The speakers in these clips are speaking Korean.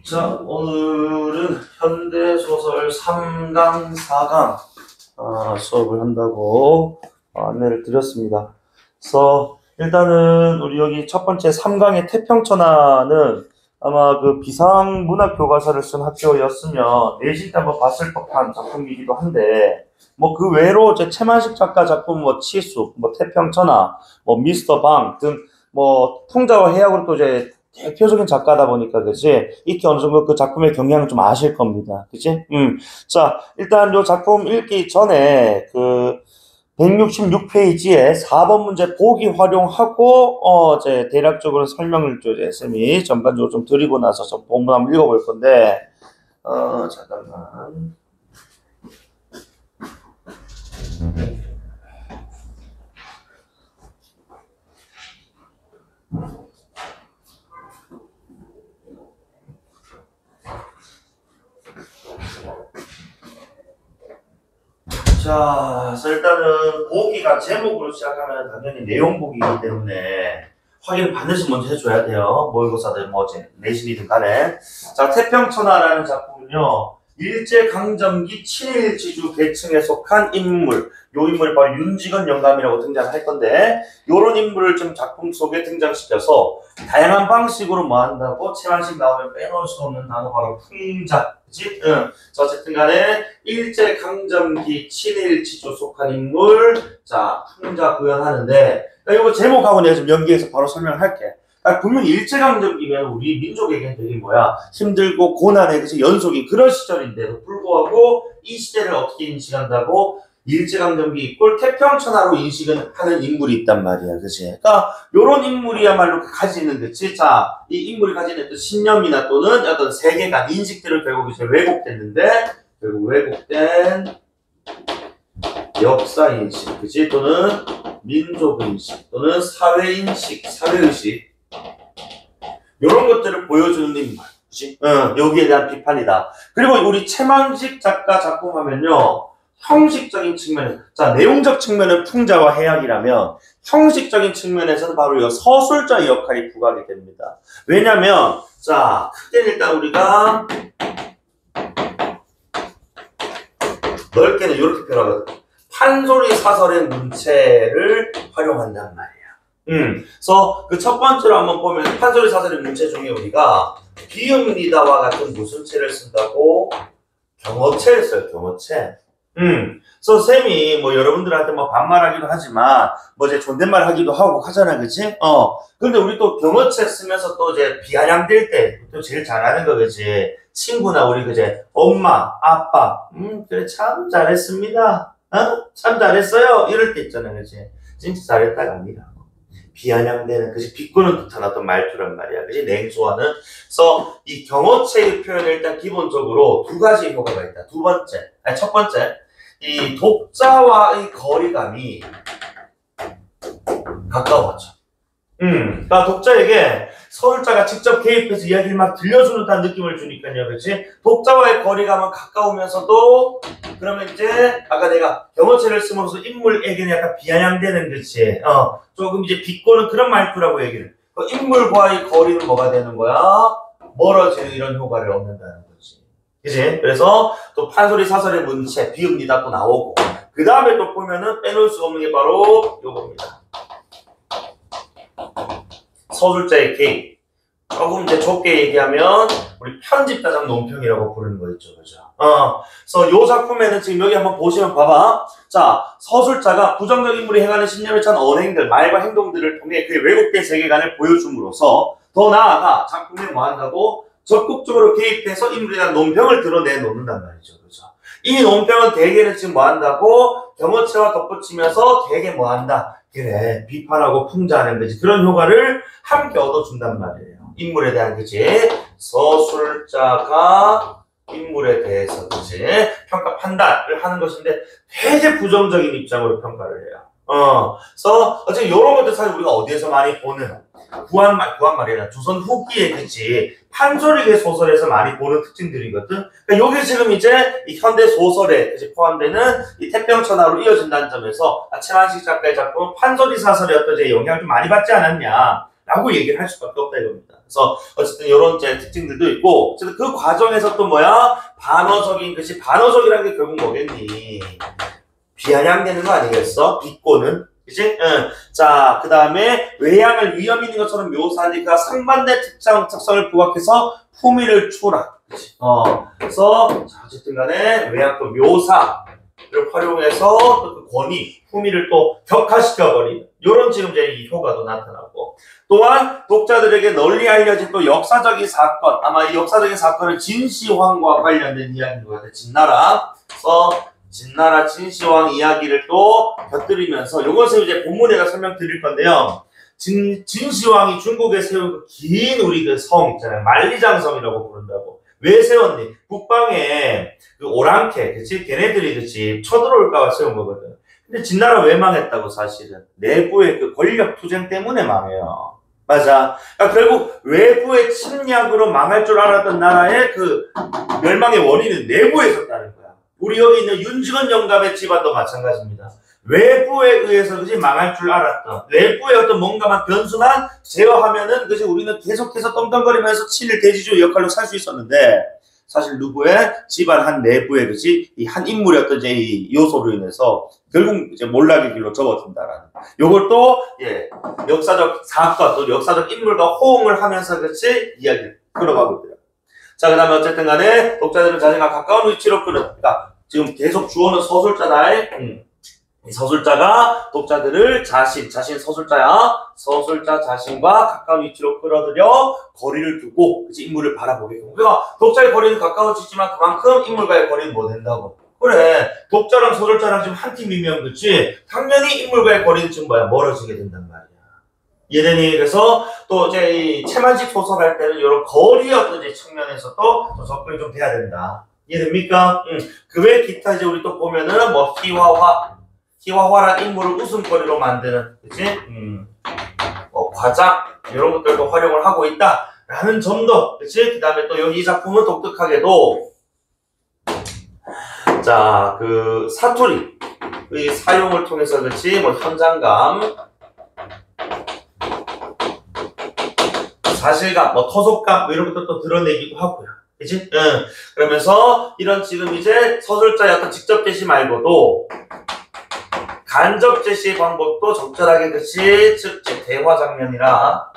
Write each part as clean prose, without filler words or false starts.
자, 오늘은 현대소설 3강, 4강 수업을 한다고 안내를 드렸습니다. 그래서 일단은 우리 여기 첫 번째 3강의 태평천하는 아마 그 비상문학교과서를 쓴 학교였으면 내신 때 한번 봤을 법한 작품이기도 한데, 뭐 그 외로 제 최만식 작가 작품 뭐 치수, 뭐 태평천하, 뭐 미스터 방 등 뭐 풍자와 해학으로 또 이제 대표적인 작가다 보니까, 그치? 익히 어느 정도 그 작품의 경향을 좀 아실 겁니다. 그치? 자, 일단 요 작품 읽기 전에 그 166페이지에 4번 문제 보기 활용하고, 이제 대략적으로 설명을 이제 쌤이 전반적으로 좀 드리고 나서 좀 본문 한번 읽어볼 건데, 잠깐만. 자, 그래서 일단은 보기가 제목으로 시작하면 당연히 내용 보기이기 때문에 확인을 반드시 먼저 해줘야 돼요. 모의고사든 뭐 내신이든 간에. 자, 태평천하라는 작품은요, 일제강점기 친일지주 계층에 속한 인물, 요 인물이 바로 윤직원 영감이라고 등장을 할 건데, 요런 인물을 좀 작품 속에 등장시켜서 다양한 방식으로 뭐 한다고, 최만식 나오면 빼놓을 수 없는 단어 바로 풍자. 그치? 응. 자, 어쨌든 간에 일제강점기 친일지주 속한 인물, 자, 풍자 구현하는데, 이거 제목하고 내가 좀 연계해서 바로 설명을 할게. 분명히 일제강점기면 우리 민족에게는 되게 힘들고 고난의 그치 연속인 그런 시절인데도 불구하고 이 시대를 어떻게 인식한다고? 일제강점기 이꼴 태평천하로 인식은 하는 인물이 있단 말이야, 그치? 그러니까 요런 인물이야말로 가지는, 그치? 자, 이 인물이 가지는 어떤 신념이나 또는 어떤 세계관, 인식들을 결국 이제 왜곡됐는데, 결국 왜곡된 역사인식, 그치? 또는 민족인식, 또는 사회인식, 사회의식, 요런 것들을 보여주는 인물, 그치? 여기에 대한 비판이다. 그리고 우리 최만식 작가 작품 하면요, 형식적인 측면, 자, 내용적 측면은 풍자와 해학이라면 형식적인 측면에서는 바로 이 서술자의 역할이 부각이 됩니다. 왜냐면, 자, 크게 일단 우리가 넓게는 이렇게 표현하거든. 판소리 사설의 문체를 활용한단 말이야. 그래서 그 첫 번째로 한번 보면 판소리 사설의 문체 중에 우리가 비읍니다와 같은 무슨 체를 쓴다고? 경어체를 써요, 경어체. 그래서 쌤이 뭐 여러분들한테 뭐 반말하기도 하지만 뭐 이제 존댓말 하기도 하고 하잖아, 그치? 근데 우리 또 경어체 쓰면서 또 이제 비아냥될 때 또 제일 잘하는 거, 그치? 친구나 우리 그제 엄마, 아빠, 그래 참 잘했습니다. 참 잘했어요. 이럴 때 있잖아, 그치? 진짜 잘했다가 아니라 비아냥대는, 그치? 비꼬는 듯한 어떤 말투란 말이야, 그치? 냉소하는. 그래서 이 경어체의 표현은 일단 기본적으로 두 가지 효과가 있다. 첫 번째, 이 독자와의 거리감이 가까워져. 그러니까 독자에게 서술자가 직접 개입해서 이야기를 막 들려주는 듯한 느낌을 주니까요, 그렇지? 독자와의 거리감은 가까우면서도, 그러면 이제 아까 내가 경어체를 쓰면서 인물에게는 약간 비아냥되는, 그렇지? 조금 이제 비꼬는 그런 말투라고 얘기를. 그 인물과의 거리는 뭐가 되는 거야? 멀어지는 이런 효과를 얻는다는 거지. 그치? 그래서 또 판소리 사설의 문체, 비읍니다 또 나오고, 그 다음에 또 보면은 빼놓을 수 없는 게 바로 요겁니다. 서술자의 개입. 조금 이제 좁게 얘기하면 우리 편집자장 논평이라고 부르는 거 있죠, 그죠? 그래서 요 작품에는 지금 여기 한번 보시면 봐봐. 자, 서술자가 부정적 인물이 행하는 신념에 찬 언행들, 말과 행동들을 통해 그의 왜곡된 세계관을 보여줌으로써 더 나아가 작품에 뭐 한다고? 적극적으로 개입해서 인물에 대한 논평을 드러내놓는단 말이죠, 그죠? 이 논평은 대개는 지금 뭐 한다고? 경어체와 덧붙이면서 대개 뭐 한다? 그래, 비판하고 풍자하는 거지. 그런 효과를 함께 얻어준단 말이에요. 인물에 대한, 그지? 서술자가 인물에 대해서, 그지? 평가, 판단을 하는 것인데 되게 부정적인 입장으로 평가를 해요. 그래서 어쨌든 이런 것들 사실 우리가 어디에서 많이 보는 구한말이나 조선 후기에, 그치? 판소리계 소설에서 많이 보는 특징들이거든. 그러니까 여기 지금 이제 이 현대 소설에 포함되는 이 태평천하로 이어진다는 점에서 최만식 작가의 작품은 판소리 사설의 어떤 영향을 좀 많이 받지 않았냐. 라고 얘기를 할 수밖에 없다 이겁니다. 그래서 어쨌든 이런 특징들도 있고, 어쨌든 그 과정에서 또 뭐야? 반어적인 것이, 반어적이라는 게 결국 뭐겠니? 비아냥되는 거 아니겠어? 비꼬는. 그치? 응. 자, 그 다음에 외양을 위험 있는 것처럼 묘사하니까 상반된 특성을 부각해서 품위를 초락. 그치? 그래서, 자, 어쨌든 간에 외양 또 묘사를 활용해서 또 그 권위, 품위를 또 격화시켜버리는, 요런 지금 이제 이 효과도 나타나고, 또한 독자들에게 널리 알려진 또 역사적인 사건, 아마 이 역사적인 사건은 진시황과 관련된 이야기인 것 같아요. 진나라. 그래서 진나라 진시황 이야기를 또 곁들이면서, 요것을 이제 본문에다 설명드릴 건데요. 진시황이 중국에 세운 그 긴 우리 그 성 있잖아요. 만리장성이라고 부른다고. 왜 세웠니? 북방에 그 오랑캐, 그치? 걔네들이 그치? 쳐들어올까봐 세운 거거든. 근데 진나라 왜 망했다고 사실은? 내부의 그 권력 투쟁 때문에 망해요. 맞아. 그러니까 결국 외부의 침략으로 망할 줄 알았던 나라의 그 멸망의 원인은 내부에 있었다는 거야. 우리 여기 있는 윤직원 영감의 집안도 마찬가지입니다. 외부에 의해서 그지 망할 줄 알았던, 외부의 어떤 뭔가만 변수만 제어하면은 그지 우리는 계속해서 떵떵거리면서 친일 대지주 역할로 살 수 있었는데, 사실 누구의 집안 한 내부에 그지 이 한 인물의 어떤 이제 이 요소로 인해서 결국 이제 몰락의 길로 접어든다라는. 요걸 또 역사적 사건 또 역사적 인물과 호응을 하면서 그치 이야기를 끌어가고 있대요. 자, 그다음에 어쨌든 간에 독자들은 자신과 가까운 위치로 그러니까 지금 계속 주어는 서술자다. 이 서술자가 독자들을 자신 서술자야. 서술자 자신과 가까운 위치로 끌어들여 거리를 두고 그치, 인물을 바라보게 되고. 그러니까 독자의 거리는 가까워지지만 그만큼 인물과의 거리는 뭐 된다고. 그래. 독자랑 서술자랑 지금 한 팀이면 그치. 당연히 인물과의 거리는 지금 뭐야? 멀어지게 된단 말이야. 이해되니? 그래서 또 이제 이 채만식 소설할 때는 이런 거리의 어떤 이제 측면에서 또 접근이 좀 돼야 된다. 이해됩니까? 그 외에 기타 이제 우리 또 보면은 뭐 희화화란 인물을 웃음거리로 만드는, 그치? 뭐 과장, 이런 것들도 활용을 하고 있다라는 점도, 그치? 그 다음에 또 여기 이 작품은 독특하게도, 자, 그 사투리의 사용을 통해서, 그치? 뭐 현장감, 사실감, 뭐 토속감, 뭐 이런 것도 또 드러내기도 하고요. 그치? 그러면서 이런 지금 이제 서술자의 어떤 직접 제시 말고도 간접 제시 방법도 적절하게 그치? 즉 대화 장면이나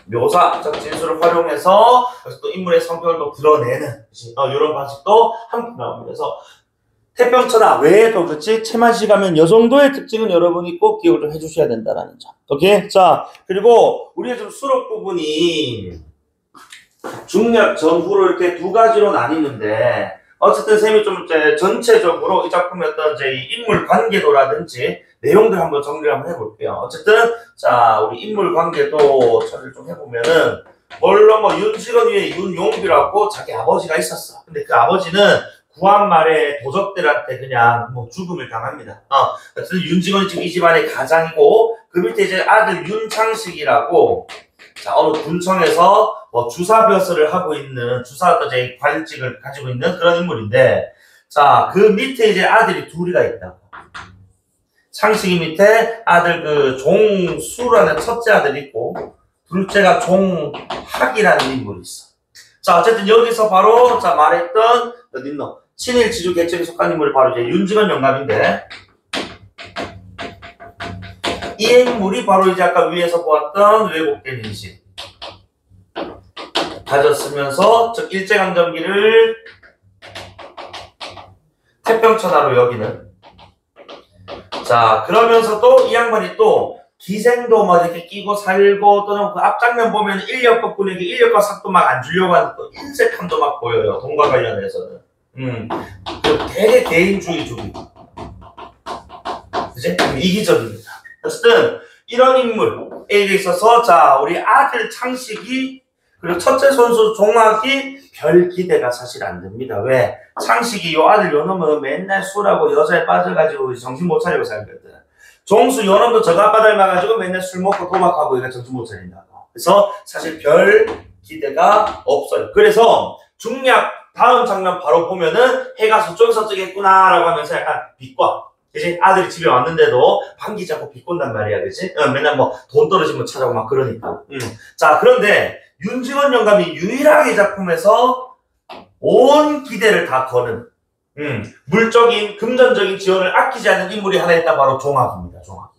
묘사적 진술을 활용해서 그래서 또 인물의 성격을 또 드러내는 이런 방식도 함께 나옵니다. 그래서 태평천하 외에도 그치? 채만시 가면 이 정도의 특징은 여러분이 꼭 기억을 좀 해주셔야 된다라는 점. 오케이? 자, 그리고 우리가 좀 수록 부분이 중략 전후로 이렇게 두 가지로 나뉘는데 어쨌든 쌤이 좀 이제 전체적으로 이 작품의 어떤 이제 이 인물 관계도라든지 내용들 한번 정리를 한번 해볼게요. 어쨌든 자 우리 인물 관계도 처리를 좀 해보면은 물론 뭐 윤식원 위에 윤용비라고 자기 아버지가 있었어. 근데 그 아버지는 구한 말에 도적들한테 그냥 뭐 죽음을 당합니다. 어쨌든 윤직원이 지금 이 집안의 가장이고 그 밑에 이제 아들 윤창식이라고 자 어느 군청에서 뭐 주사벼슬을 하고 있는 주사 어떤 이제 관직을 가지고 있는 그런 인물인데 자 그 밑에 이제 아들이 둘이가 있다고. 창식이 밑에 아들 그 종수라는 첫째 아들이 있고 둘째가 종학이라는 인물이 있어. 자 어쨌든 여기서 바로 자 말했던 어딨노 친일 지주 계층에 속한 인물이 바로 이제 윤직원 영감인데 이 인물이 바로 이제 아까 위에서 보았던 왜곡된 인식 가졌으면서 즉 일제강점기를 태평천하로 여기는 자 그러면서도 이 양반이 또 기생도 막 이렇게 끼고 살고 또는 그 앞장면 보면 인력거 분위기 인력거 삭도 막 안 주려고 하는 또 인색함도 막 보여요. 돈과 관련해서는 되게 개인주의적이고 그치? 이기적입니다. 어쨌든 이런 인물에 있어서 자 우리 아들 창식이 그리고 첫째 선수 종학이 별 기대가 사실 안 됩니다. 왜? 창식이 요 아들 요 놈은 맨날 술하고 여자에 빠져가지고 정신 못 차리고 살거든. 종수 요 놈도 저가 아빠 닮아가지고 맨날 술 먹고 도박하고 얘가 정신 못 차린다고. 그래서 사실 별 기대가 없어요. 그래서 중략 다음 장면 바로 보면은 해가 서쪽에 서쪽에 있구나 라고 하면서 약간 빛과 그지? 아들이 집에 왔는데도 반기지 않고 비꼰단 말이야, 그지? 맨날 뭐 돈 떨어지면 찾아오고 막 그러니까. 자, 그런데 윤직원 영감이 유일하게 이 작품에서 온 기대를 다 거는 물적인, 금전적인 지원을 아끼지 않는 인물이 하나 있다. 바로 종학입니다. 종학이.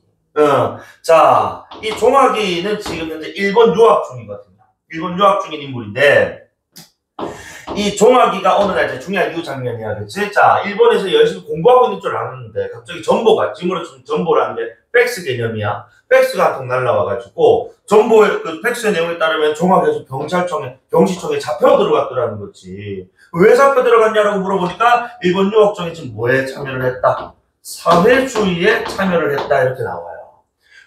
자, 이 종학이는 지금 현재 일본 유학 중이거든요. 일본 유학 중인 인물인데, 이 종학이가 어느 날 이제 중요한 이후 장면이야, 그치? 자, 일본에서 열심히 공부하고 있는 줄 알았는데, 갑자기 전보가, 지금으로 좀 전보라는 게 팩스 개념이야. 팩스가 한 통 날라와가지고, 전보의, 그 팩스의 내용에 따르면 종학이 경찰청에, 경시청에 잡혀 들어갔더라는 거지. 왜 잡혀 들어갔냐라고 물어보니까, 일본 유학청이 지금 뭐에 참여를 했다? 사회주의에 참여를 했다, 이렇게 나와요.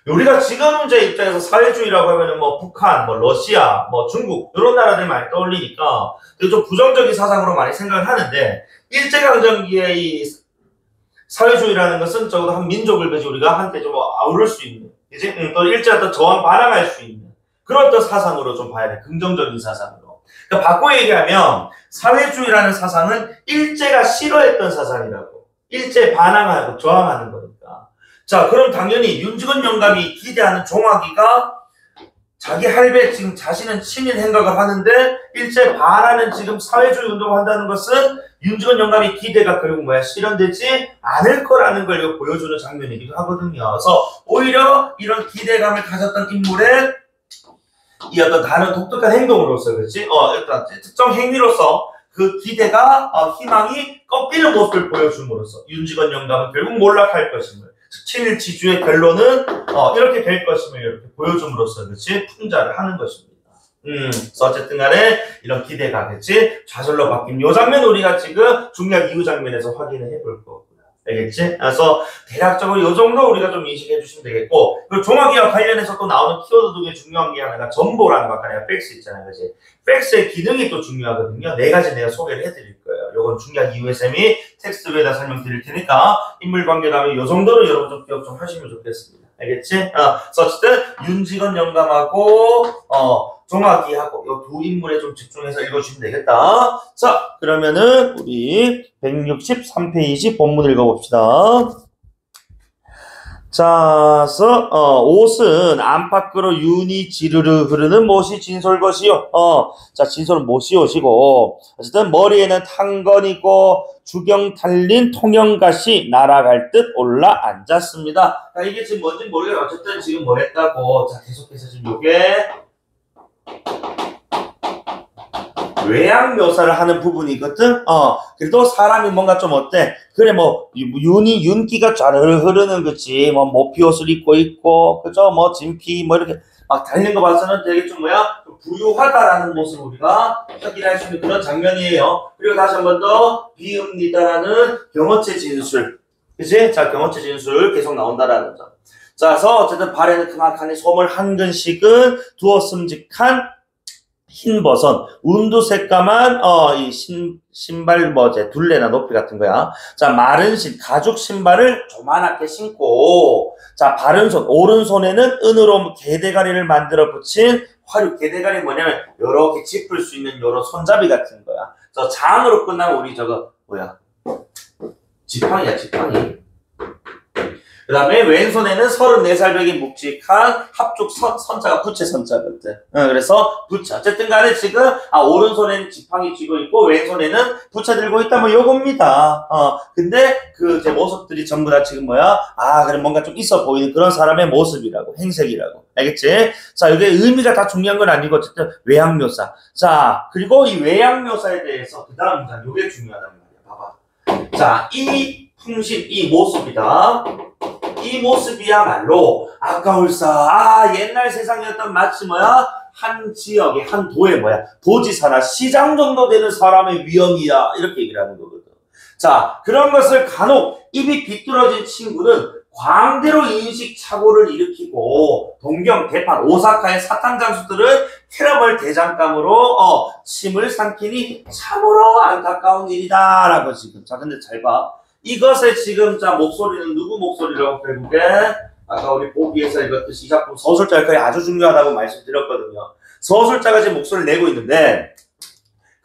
우리가 지금 제 입장에서 사회주의라고 하면은 뭐 북한, 뭐 러시아, 뭐 중국 이런 나라들 많이 떠올리니까 좀 부정적인 사상으로 많이 생각을 하는데 일제강점기의 이 사회주의라는 것은 적어도 한 민족을 가지고 우리가 한때 좀 아우를 수 있는, 이제 또 일제한테 저항 반항할 수 있는 그런 어떤 사상으로 좀 봐야 돼. 긍정적인 사상으로. 그러니까 바꿔 얘기하면 사회주의라는 사상은 일제가 싫어했던 사상이라고. 일제 반항하고 저항하는 거니까. 자, 그럼 당연히 윤직원 영감이 기대하는 종학이가 자기 할배 지금 자신은 친일 행각을 하는데 일제 반하는 지금 사회주의 운동을 한다는 것은 윤직원 영감이 기대가 결국 뭐야? 실현되지 않을 거라는 걸 보여주는 장면이기도 하거든요. 그래서 오히려 이런 기대감을 가졌던 인물의 이 어떤 다른 독특한 행동으로서, 그렇지? 일단 특정 행위로서 그 기대가 희망이 꺾이는 모습을 보여줌으로써 윤직원 영감은 결국 몰락할 것임을, 친일 지주의 결론은 이렇게 될 것임을 이렇게 보여줌으로써, 그렇지? 풍자를 하는 것입니다. 그래서 어쨌든 간에 이런 기대가, 그렇지? 좌절로 바뀐 요 장면 우리가 지금 중략 이후 장면에서 확인을 해볼 거고요. 알겠지? 그래서 대략적으로 요 정도 우리가 좀 인식해 주시면 되겠고, 그리고 종합이와 관련해서 또 나오는 키워드 중에 중요한 게 하나가 전보라는 거, 아까 내가 팩스 있잖아요, 그렇지? 팩스의 기능이 또 중요하거든요. 네 가지 내가 소개를 해드릴 거예요. 요건 중략 이후의 쌤이 텍스트로에다 설명드릴 테니까 인물관계라면 요 정도로 여러분 좀 기억 좀 하시면 좋겠습니다. 알겠지? 그래서 어쨌든 윤직원 영감하고 종학이하고 요 두 인물에 좀 집중해서 읽어주시면 되겠다. 자, 그러면은 우리 163페이지 본문 읽어봅시다. 자, 그래서 옷은 안팎으로 윤이 지르르 흐르는 못이 진솔 것이요. 자, 진솔은 못이 옷이고, 어쨌든 머리에는 탄건이고 주경 달린 통영갓이 날아갈 듯 올라 앉았습니다. 자, 이게 지금 뭔지 모르겠어요. 어쨌든 지금 뭐 했다고. 자, 계속해서 지금 요게 외양 묘사를 하는 부분이거든. 그래도 사람이 뭔가 좀 어때? 그래, 뭐, 윤기가 잘 흐르는 거지. 뭐, 모피옷을 입고 있고, 그죠? 뭐, 진피, 뭐, 이렇게 막 달린 거 봐서는 되게 좀 부유하다라는 모습을 우리가 확인할 수 있는 그런 장면이에요. 그리고 다시 한 번 더, 비읍니다라는 경어체 진술. 그치? 자, 경어체 진술 계속 나온다라는 점. 자, 그래서 어쨌든 발에는 그만한 소물 한 근씩은 두었음직한 흰버섯, 운두새까만 이 신발 뭐제 둘레나 높이 같은 거야. 자, 마른 가죽 신발을 조만하게 신고, 자, 바른 손, 오른손에는 은으로 개대가리를 만들어 붙인 화류. 개대가리 뭐냐면 요렇게 짚을 수 있는 요런 손잡이 같은 거야. 그래서 장으로 끝나면 우리 저거 뭐야? 지팡이야, 지팡이. 그 다음에 왼손에는 34살 벽이 묵직한 합죽 선자가 부채 선자거든. 그래서 부채. 어쨌든 간에 지금, 오른손에는 지팡이 쥐고 있고, 왼손에는 부채 들고 있다, 뭐, 요겁니다. 근데 그 제 모습들이 전부 다 지금 뭐야? 그래, 뭔가 좀 있어 보이는 그런 사람의 모습이라고, 행색이라고. 알겠지? 자, 이게 의미가 다 중요한 건 아니고, 어쨌든 외양묘사. 자, 그리고 이 외양묘사에 대해서, 그 다음 문장, 요게 중요하단 말이야. 봐봐. 자, 이 풍신, 이 모습이다. 이 모습이야말로 아까울사 옛날 세상이었던 마치 뭐야 한 지역의 한 도의 뭐야 도지사나 시장 정도 되는 사람의 위엄이야 이렇게 얘기를 하는 거거든. 자, 그런 것을 간혹 입이 비뚤어진 친구는 광대로 인식착오를 일으키고 동경, 대판, 오사카의 사탕 장수들은 테러벌 대장감으로 침을 삼키니 참으로 안타까운 일이다 라고 지금. 자, 근데 잘 봐. 이것의 지금 자 목소리는 누구 목소리라고 결국에 아까 우리 보기에서 읽었듯이 이 작품 소설자 역할이 아주 중요하다고 말씀드렸거든요. 소설자가 지금 목소리를 내고 있는데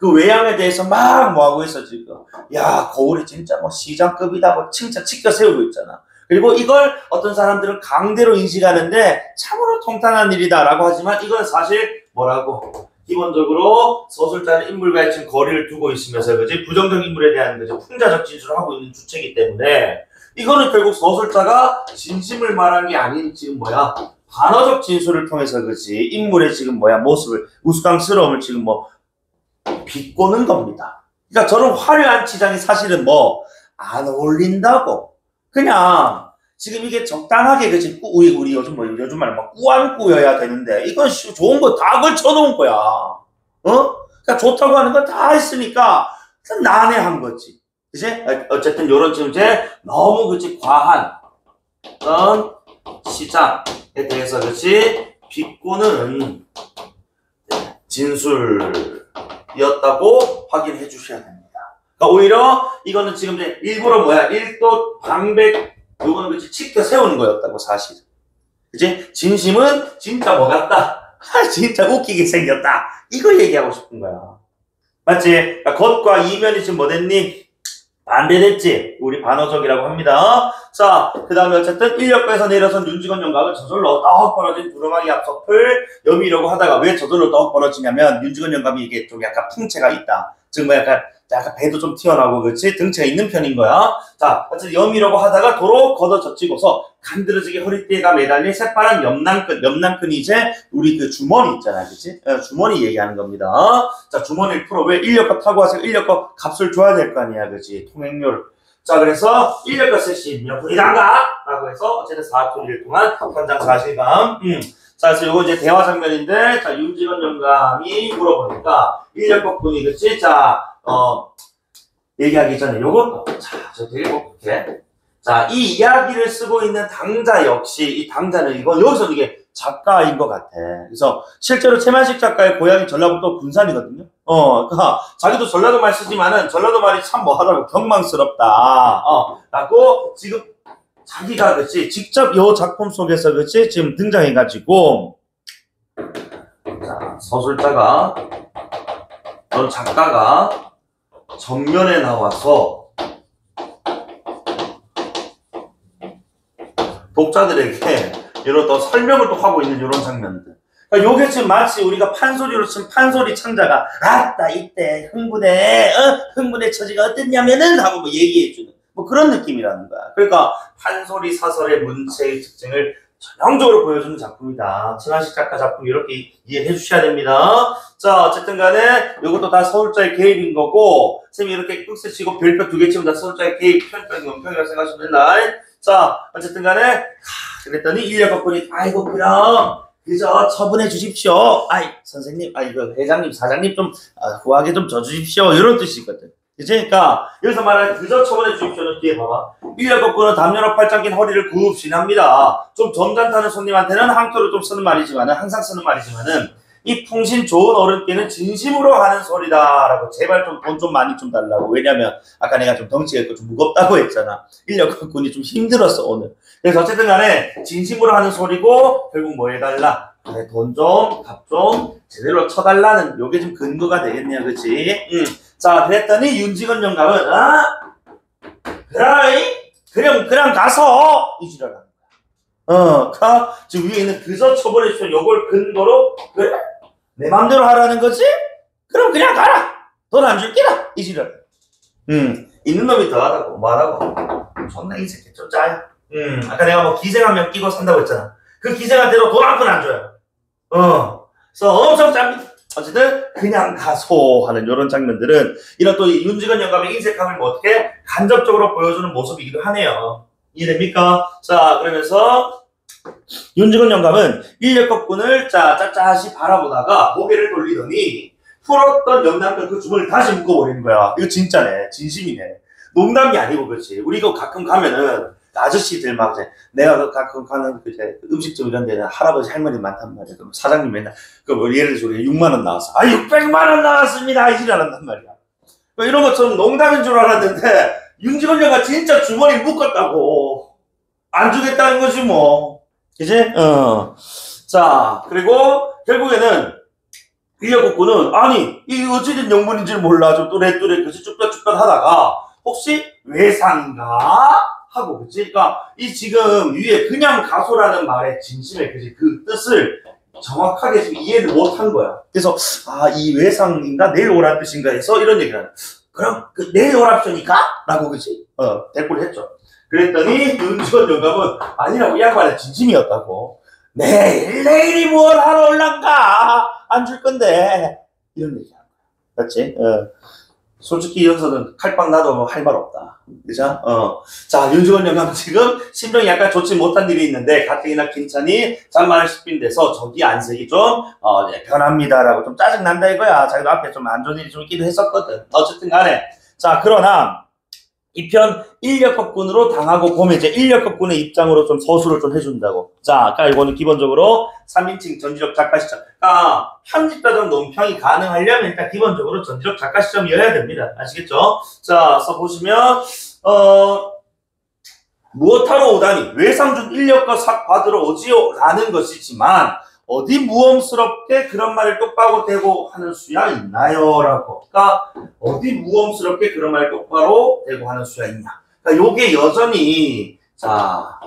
그 외양에 대해서 막 뭐하고 있어, 지금. 야, 거울이 진짜 뭐 시장급이다, 뭐 칭찬 치켜 세우고 있잖아. 그리고 이걸 어떤 사람들은 강대로 인식하는데 참으로 통탄한 일이다라고 하지만 이건 사실 뭐라고? 기본적으로 서술자는 인물과의 지금 거리를 두고 있으면서 그지 부정적 인물에 대한 그지 풍자적 진술을 하고 있는 주체이기 때문에 이거는 결국 서술자가 진심을 말한 게 아닌 지금 뭐야 반어적 진술을 통해서 그지 인물의 지금 뭐야 모습을 우스꽝스러움을 지금 뭐 비꼬는 겁니다. 그러니까 저런 화려한 치장이 사실은 뭐 안 어울린다고 그냥 지금 이게 적당하게 그지 우리 요즘 뭐 요즘 말 막 꾸안꾸여야 되는데 이건 좋은 거 다 걸쳐놓은 거야. 그러니까 좋다고 하는 거 다 했으니까 난해한 거지. 그지? 어쨌든 요런 지금 이제 너무 그지 과한 어떤 시장에 대해서 그지 비꼬는 진술이었다고 확인해 주셔야 됩니다. 그러니까 오히려 이거는 지금 이제 일부러 뭐야 일도 방백 요거는 그치 치켜 세우는 거였다고 사실. 그치? 진심은 진짜 뭐 같다. 진짜 웃기게 생겼다. 이거 얘기하고 싶은 거야. 맞지? 그러니까 겉과 이면이 지금 뭐 됐니? 반대됐지? 우리 반어적이라고 합니다. 자, 그 다음에 어쨌든 인력배에서 내려선 윤직원 영감은 저절로 떡 벌어진 두루마기 앞섭을 여미려고 하다가 왜 저절로 떡 벌어지냐면 윤직원 영감이 이게 좀 약간 풍채가 있다. 즉 뭐 약간 배도 좀 튀어나오고 그렇지 등치가 있는 편인 거야. 자, 어쨌든 여미려고 하다가 도로 걷어젖히고서 간드러지게 허리띠가 매달린 새파란 염난끈이 이제 우리 그 주머니 있잖아, 그치? 주머니 얘기하는 겁니다. 자, 주머니를 풀어. 왜 인력거 타고 와서 인력거 값을 줘야 될 거 아니야, 그치? 통행료를. 자, 그래서 인력거 셋이 몇 분이란가? 라고 해서 어쨌든 4분일 동안 현장 사실감. 자, 그래서 요거 이제 대화 장면인데, 자, 윤직원 영감이 물어보니까, 인력거꾼이, 그치? 자, 얘기하기 전에 요것도, 자, 저 되게 똑똑해. 자, 이 이야기를 쓰고 있는 당자 역시, 이 당자는 이거, 여기서 이게 작가인 것 같아. 그래서 실제로 최만식 작가의 고향이 전라북도 군산이거든요. 그러니까 자기도 전라도 말 쓰지만은 전라도 말이 참 뭐하더라고, 경망스럽다. 라고 지금 자기가 그치 직접 요 작품 속에서 그치 지금 등장해가지고 자 서술자가 넌 작가가 정면에 나와서 독자들에게 이런 또 설명을 또 하고 있는 이런 장면들. 그러니까 요게 지금 마치 우리가 판소리로 치면 판소리 창자가 아따 이때 흥분의 처지가 어땠냐면은 하고 뭐 얘기해주는 뭐 그런 느낌이라는 거야. 그러니까 판소리 사설의 문체의 특징을 전형적으로 보여주는 작품이다. 최만식 작가 작품 이렇게 이해해 주셔야 됩니다. 자, 어쨌든 간에 이것도 다 서술자의 개입인 거고 선생님이 이렇게 꾹 쓰시고 별표 2개 치면 다 서술자의 개입, 편평, 원평이라고 생각하시면 된다. 자, 어쨌든 간에 그랬더니 인력거꾼이 아이고 그럼 그저 처분해 주십시오. 아이 선생님, 이거 회장님, 사장님 좀 후하게 좀 져주십시오. 이런 뜻이거든. 그치? 그러니까 여기서 말하는 그저 처분해 주십시오는 뒤에 봐봐. 인력거꾼은 담요로 팔짱 낀 허리를 굽신합니다. 좀 점잖다는 손님한테는 항토를 좀 쓰는 말이지만은 항상 쓰는 말이지만은 이 풍신 좋은 어른께는 진심으로 하는 소리다라고 제발 좀 돈 좀 많이 좀 달라고. 왜냐면 아까 내가 좀 덩치가 있고 좀 무겁다고 했잖아. 인력거꾼이 좀 힘들었어 오늘. 그래서 어쨌든 간에 진심으로 하는 소리고 결국 뭐 해달라? 그래 돈 좀, 값 좀 제대로 쳐달라는 요게 좀 근거가 되겠네요. 그치? 자 그랬더니 윤직원 영감은 그냥 가서 이 지랄하는 거야. 지금 위에 있는 그저 처벌해 주신 요걸 근거로 그래 내 맘대로 하라는 거지? 그럼 그냥 가라. 돈 안 줄게라. 이 지랄. 있는 놈이 더하다고 뭐하라고. 존나 이 새끼 좀 짜요. 아까 내가 뭐 기생 한 명 끼고 산다고 했잖아. 그 기생한테도 돈 한 푼 안 줘요. 그래서 엄청 짭니다. 어쨌든 그냥 가소 하는 이런 장면들은 이런 또 윤직원 영감의 인색함을 뭐 어떻게 간접적으로 보여주는 모습이기도 하네요. 이해됩니까? 자 그러면서 윤직원 영감은 인력거꾼을 짭짤하시 바라보다가 고개를 돌리더니 풀었던 염남끈 그 주머니를 다시 묶어버리는 거야. 이거 진짜네. 진심이네. 농담이 아니고 그렇지. 우리 이거 가끔 가면은 아저씨들 막 이제 내가 가끔 가는 그 이제 음식점 이런 데는 할아버지 할머니 많단 말이야. 그럼 사장님 맨날 뭐 예를 들어서 6만 원 나왔어. 600만 원 나왔습니다. 이지랄한단 말이야. 뭐 이런 것처럼 농담인 줄 알았는데 윤직원 영감 진짜 주머니 묶었다고. 안 주겠다는 거지 뭐. 그지? 자 그리고 결국에는 인력거꾼은 아니 이 어찌된 영문인지 몰라 좀 또래또래 그치 쭈뼛쭈뼛 하다가 혹시 외상가 하고 그치 그러니까 이 지금 위에 그냥 가소라는 말의 진심의 그치 그 뜻을 정확하게 지금 이해를 못한 거야. 그래서 아 이 외상인가 내일 오란 뜻인가 해서 이런 얘기를 하는. 그럼 그 내일 오랍쇼니까? 라고 그치 대꾸를 했죠. 그랬더니 윤지원 영감은 아니라고 이 양반의 진심이었다고. 내일이 뭘 하러 올란가? 안 줄 건데. 이런 얘기 하는 거야. 그렇지? 솔직히 여기서는 칼빵 나도 뭐 할 말 없다. 그죠? 자, 윤지원 영감 지금 심정이 약간 좋지 못한 일이 있는데, 가뜩이나 김찬이 잔말을 씹힌 데서 저기 안색이 좀, 네, 변합니다라고 좀 짜증난다 이거야. 자기도 앞에 좀 안 좋은 일이 좀 있기도 했었거든. 어쨌든 간에. 자, 그러나, 이 편 인력거꾼으로 당하고 보면 이제 인력거꾼의 입장으로 좀 서술을 좀 해준다고. 자, 아까 이거는 기본적으로 3인칭 전지적 작가 시점. 그러니까 편집자적 논평이 가능하려면 일단 기본적으로 전지적 작가 시점이어야 됩니다. 아시겠죠? 자, 써보시면 무엇하러 오다니 외상준 인력거 삭 받으러 오지요? 라는 것이지만 어디 무엄스럽게 그런 말을 똑바로 대고 하는 수야 있나요? 라고. 그러니까 어디 무엄스럽게 그런 말을 똑바로 대고 하는 수야 있냐. 그러니까 요게 여전히 자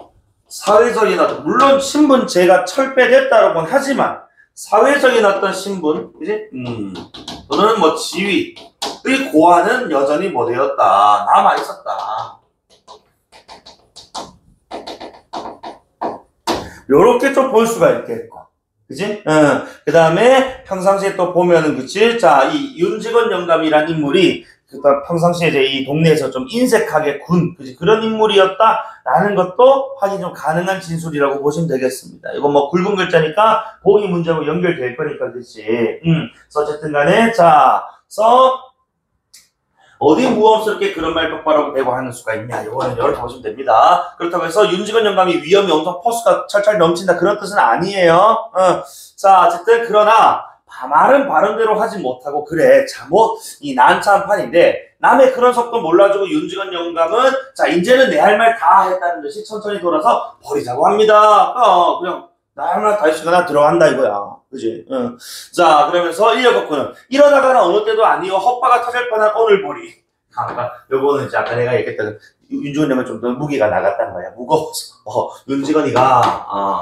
사회적인 어떤 물론 신분 제가 철폐됐다고는 하지만 사회적인 어떤 신분 그지? 또는 뭐 지위의 고하는 여전히 뭐 되었다. 남아 있었다. 요렇게 좀 볼 수가 있겠고. 그치? 그 다음에 평상시에 또 보면은, 그치? 자, 이 윤직원 영감이란 인물이, 평상시에 이제 이 동네에서 좀 인색하게 그치? 그런 인물이었다라는 것도 확인 좀 가능한 진술이라고 보시면 되겠습니다. 이거 뭐 굵은 글자니까 보기 문제하고 연결될 거니까, 그치? 그래서 어쨌든 간에, 자, 어디 무엄스럽게 그런 말 똑바로 대고 하는 수가 있냐. 이거는 이렇게 보시면 됩니다. 그렇다고 해서 윤직원 영감이 위험이 엄청 포스가 철철 넘친다 그런 뜻은 아니에요. 자, 어쨌든 그러나 말은 바른대로 하지 못하고 그래 잘못 이 난처한 판인데 남의 그런 속도 몰라주고 윤직원 영감은 자 이제는 내 할 말 다 했다는 듯이 천천히 돌아서 버리자고 합니다. 그냥 나 할 말 다 했으니까 들어간다 이거야. 그지? 자, 그러면서 인력거꾼은 이러다가는 어느 때도 아니요 헛바가 터질 뻔한 오늘 보리. 아까 요거는 이제 아까 내가 얘기했던 윤직원 영감은 좀 더 무게가 나갔단 말이야. 무거워서. 윤직원이가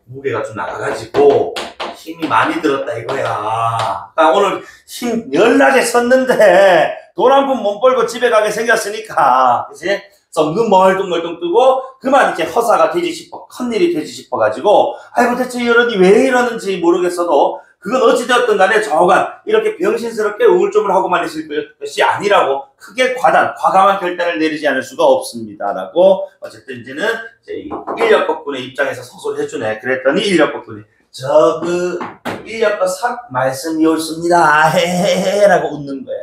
무게가 좀 나가가지고 힘이 많이 들었다 이거야. 그러니까 오늘 힘 열나게 썼는데 돈 한 푼 못 벌고 집에 가게 생겼으니까, 그치? 그래서 눈 멀뚱멀뚱 뜨고 그만 이제 허사가 되지 싶어, 큰일이 되지 싶어가지고 아이고 대체 이러니 왜 이러는지 모르겠어도 그건 어찌되었든 간에 저간 이렇게 병신스럽게 우울증을 하고만 있을 것이 아니라고 크게 과감한 결단을 내리지 않을 수가 없습니다. 라고 어쨌든 이제는 이제 이 인력거꾼의 입장에서 서술을 해주네. 그랬더니 인력거꾼이 인력거 삭 말씀이 옳습니다. 헤헤헤 라고 웃는 거야.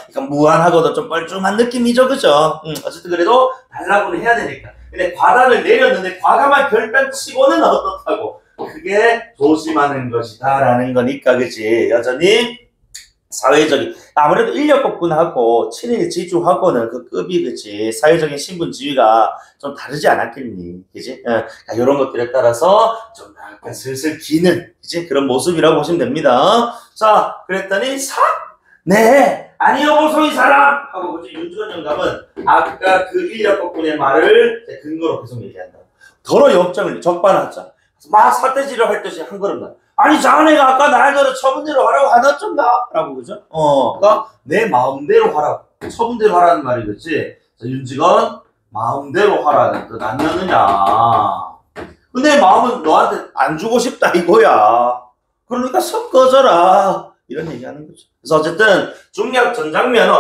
그러니까 무한하고도 좀 뻘쭘한 느낌이죠, 그죠? 어쨌든 그래도 달라고는 해야 되니까. 근데 과단을 내렸는데 과감한 결단 치고는 어떻다고? 그게 조심하는 것이다 라는 거니까, 그치? 여전히 사회적인 아무래도 인력거꾼하고 친일 지주하고는 그 급이 그치 사회적인 신분 지위가 좀 다르지 않았겠니, 그치? 그러니까 이런 것들에 따라서 좀 약간 슬슬 기는 그치 그런 모습이라고 보시면 됩니다. 자, 그랬더니 네. 아니요, 보소, 이 사람! 하고, 그치, 윤직원 영감은 아까 그 인력거꾼의 말을 근거로 계속 얘기한다. 더러 역정을 적반하자. 막 사태질을 할 듯이 한 걸음 나. 아니, 자네가 아까 날 처분대로 하라고 하셨던가? 라고, 그죠? 그니까, 내 마음대로 하라고. 처분대로 하라는 말이, 그치? 윤직원, 마음대로 하라는 뜻 아니었느냐. 근데 마음은 너한테 안 주고 싶다, 이거야. 그러니까 석 꺼져라. 이런 얘기하는 거죠. 그래서 어쨌든 중략 전 장면은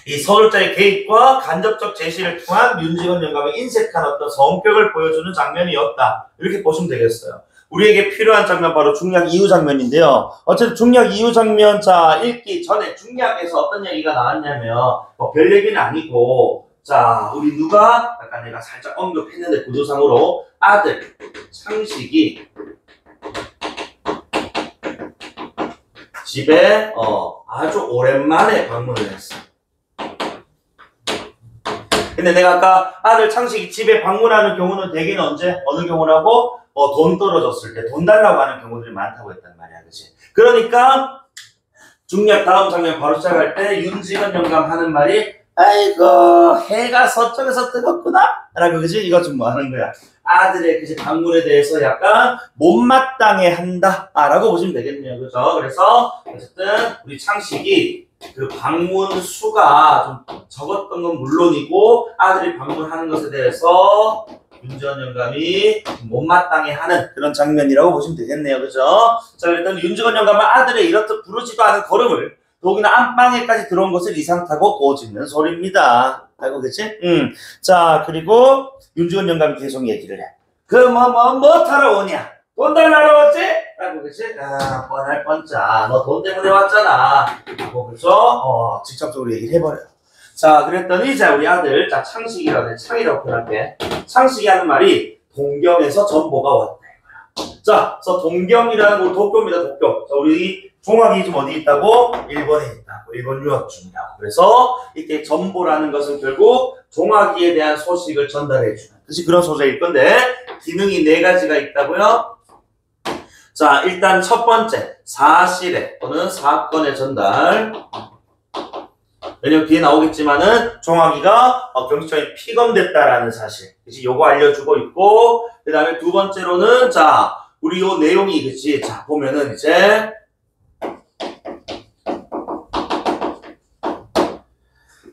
이 서울자의 개입과 간접적 제시를 통한 윤직원 영감의 인색한 어떤 성격을 보여주는 장면이었다. 이렇게 보시면 되겠어요. 우리에게 필요한 장면 바로 중략 이후 장면인데요. 어쨌든 중략 이후 장면 자 읽기 전에 중략에서 어떤 얘기가 나왔냐면 별 얘기는 아니고 자 우리 누가 아까 내가 살짝 언급했는데 구조상으로 아들 창식이 집에 아주 오랜만에 방문을 했어. 근데 내가 아까 아들 창식이 집에 방문하는 경우는 대개는 언제? 어느 경우라고? 돈 떨어졌을 때 돈 달라고 하는 경우들이 많다고 했단 말이야. 그치? 그러니까 중력 다음 장면 바로 시작할 때 윤지건 영감 하는 말이 아이고 해가 서쪽에서 뜨겁구나 라고 그지? 이거 좀 뭐 하는 거야. 아들의 그지 방문에 대해서 약간 못마땅해 한다 라고 보시면 되겠네요. 그죠? 그래서 어쨌든 우리 창식이 그 방문 수가 좀 적었던 건 물론이고 아들이 방문하는 것에 대해서 윤지건 영감이 못마땅해 하는 그런 장면이라고 보시면 되겠네요. 그죠? 자, 일단 윤지건 영감은 아들의 이렇듯 부르지도 않은 걸음을 더욱이나 안방에까지 들어온 것을 이상 타고 꼬집는 소리입니다. 알고 계지? 자, 그리고 윤지건 영감이 계속 얘기를 해. 뭐 타러 오냐? 돈 달라고 왔지? 알고 계지? 아, 뻔할 뻔짜. 너 돈 때문에 왔잖아. 그래서 직접적으로 얘기를 해버려요. 자, 그랬더니 이제 우리 아들, 자, 창식이라고 해. 창이라고 표현할게. 창식이 하는 말이 동경에서 전보가 왔다 이거야. 자, 그래서 동경이라는 거 도쿄입니다. 도쿄. 자, 우리 종학이 지금 어디 있다고? 일본에 있다고. 일본 유학 중이라고. 그래서 이때 전보라는 것은 결국 종학이에 대한 소식을 전달해주는 그치 그런 소재일 건데 기능이 4가지가 있다고요. 자, 일단 첫 번째 사실에 또는 사건의 전달. 왜냐면 뒤에 나오겠지만은 종학이가 경찰청에 피검됐다라는 사실. 그치 요거 알려주고 있고 그 다음에 두 번째로는 자 우리 요 내용이 그치 자 보면은 이제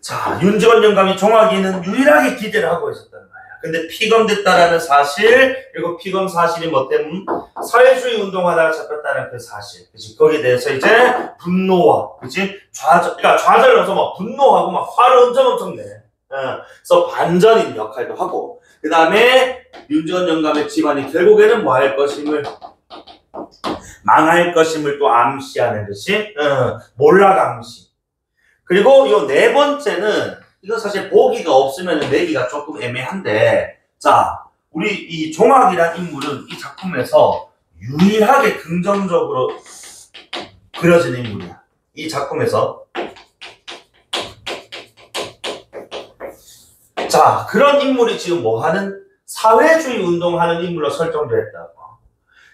자, 윤지건 영감이 종학이는 유일하게 기대를 하고 있었단 말이야. 근데 피검됐다라는 사실, 그리고 피검 사실이 뭐 때문에 사회주의 운동하다가 잡혔다는 그 사실. 그치? 거기에 대해서 이제 분노와, 그치? 그러니까 좌절을 해서 막 분노하고 막 화를 엄청 내. 그래서 반전인 역할도 하고. 그 다음에 윤지건 영감의 집안이 결국에는 뭐 할 것임을, 망할 것임을 또 암시하는 듯이, 몰락암시. 그리고 요 4번째는 이건 사실 보기가 없으면 내기가 조금 애매한데 자 우리 이 종학이란 인물은 이 작품에서 유일하게 긍정적으로 그려진 인물이야. 이 작품에서 자 그런 인물이 지금 뭐하는 사회주의 운동하는 인물로 설정됐다고.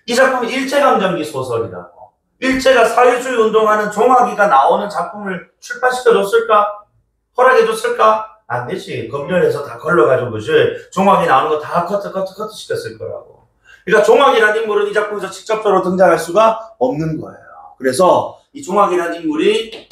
이 작품은 일제강점기 소설이라고. 일제가 사회주의 운동하는 종학이가 나오는 작품을 출판시켜줬을까? 허락해줬을까? 안 되지. 검열해서 다 걸러가지고 그지 종학이 나오는 거 다 커트 시켰을 거라고. 그러니까 종학이라는 인물은 이 작품에서 직접적으로 등장할 수가 없는 거예요. 그래서 이 종학이라는 인물이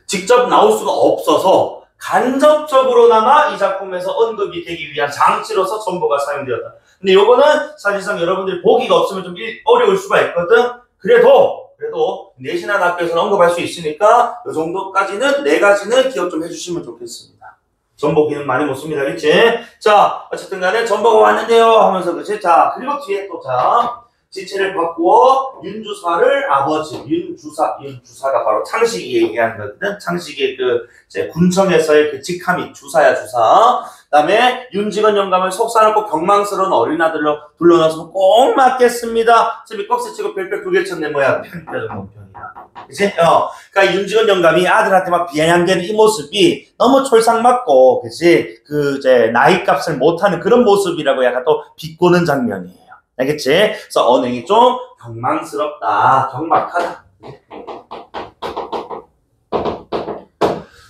직접 나올 수가 없어서 간접적으로나마 이 작품에서 언급이 되기 위한 장치로서 전보가 사용되었다. 근데 요거는 사실상 여러분들이 보기가 없으면 좀 어려울 수가 있거든. 그래도 내신한 학교에서는 언급할 수 있으니까 요 정도까지는 4가지는 기억 좀 해주시면 좋겠습니다. 전보 기능 많이 못 씁니다. 그치? 자, 어쨌든 간에 전보가 왔는데요 하면서 그치? 자, 그리고 뒤에 또 자 지체를 바꾸어 윤주사를 아버지 윤주사가 바로 창식이 얘기하는 거거든. 창식의 그 이제 군청에서의 그 직함이 주사야 주사. 그다음에 윤지건 영감을 속상하고 경망스러운 어린아들로 둘러놔서 꼭 맞겠습니다. 지금 꺽쇠치고 별별 2개 쳤네. 뭐야 편이라도 논편이야. 그치? 그러니까 윤지건 영감이 아들한테 막 비아냥대는 이 모습이 너무 촐싹맞고 그치? 그 이제 나이값을 못하는 그런 모습이라고 약간 또 비꼬는 장면이에요. 알겠지? 그래서 언행이 좀 경망스럽다, 경박하다.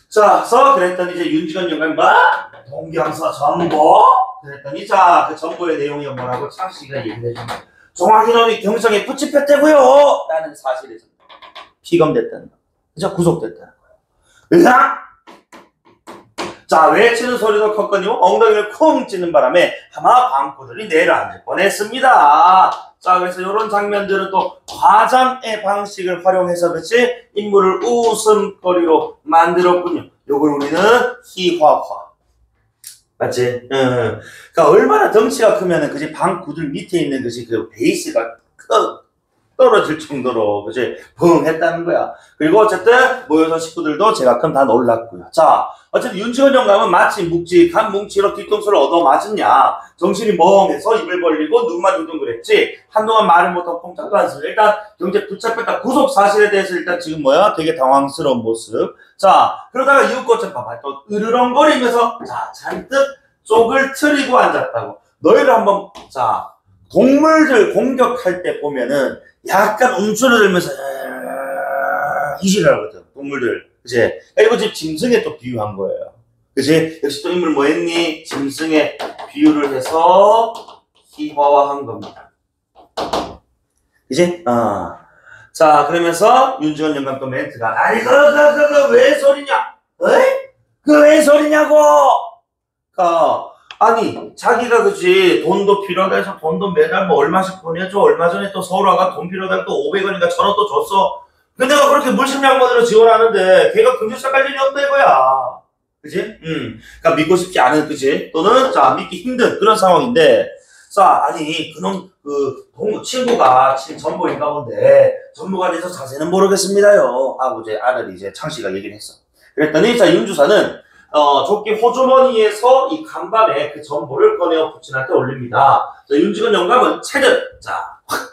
자, 그래서 그랬더니 이제 윤지건 영감이 뭐? 동경서 전보? 그랬더니 자, 그 전보의 내용이 뭐라고 창식이가 얘기를 해줍니다. 종학이놈이 경성에 붙잡혔다고요 라는 사실에서 피검됐다는 거. 그죠? 구속됐다는 거예요. 으악! 자, 외치는 소리도 컸거니와 엉덩이를 쿵 찌는 바람에 하마 방구들이 내려앉을 뻔했습니다. 자, 그래서 이런 장면들은 또 과장의 방식을 활용해서 그치 인물을 웃음거리로 만들었군요. 요걸 우리는 희화화. 맞지? 그러니까 얼마나 덩치가 크면은 그치 방구들 밑에 있는 그치 그 베이스가 떨어질 정도로 그지 붕 했다는 거야. 그리고 어쨌든 모여선 식구들도 제가끔 다 놀랐고요. 자, 어쨌든 윤지원 영감은 마치 묵직한 뭉치로 뒤통수를 얻어맞았냐, 정신이 멍해서 입을 벌리고 눈만 둥둥그랬지 한동안 말을 못하고 꼼짝도 않습니다. 일단 경제 붙잡혔다 구속 사실에 대해서 일단 지금 뭐야 되게 당황스러운 모습. 자, 그러다가 이웃고천 봐봐 또 으르렁거리면서 자 잔뜩 쪽을 트리고 앉았다고. 너희를 한번 자 동물들 공격할 때 보면은 약간 움츠러들면서 이질을 하거든 동물들. 그치? 그리고 지금 짐승에 또 비유한 거예요. 그치? 역시 또 인물 뭐 했니? 짐승에 비유를 해서 희화화한 겁니다. 그치? 자, 그러면서 윤지원 영감 또 멘트가 아니 왜 소리냐? 에이? 그 왜 소리냐고? 아니 자기가 그치 돈도 필요하다 해서 돈도 매달 뭐 얼마씩 보내줘. 얼마 전에 또 서울 와가 돈 필요하다 또 500원인가 1000원 또 줬어. 근데 내가 그렇게 물심양면으로 지원하는데 걔가 경제사 관련이 없다 이거야. 그치? 그러니까 믿고 싶지 않은 그치? 또는 자 믿기 힘든 그런 상황인데 자 아니 그놈 친구가 전부인가 본데 전부가 돼서 자세는 모르겠습니다요 하고 이제 아들이 이제 창씨가 얘기를 했어. 그랬더니 자 윤주사는 조끼 호주머니에서 이 간밤에 그 전보를 꺼내어 부친한테 올립니다. 자, 윤지근 영감은 채듯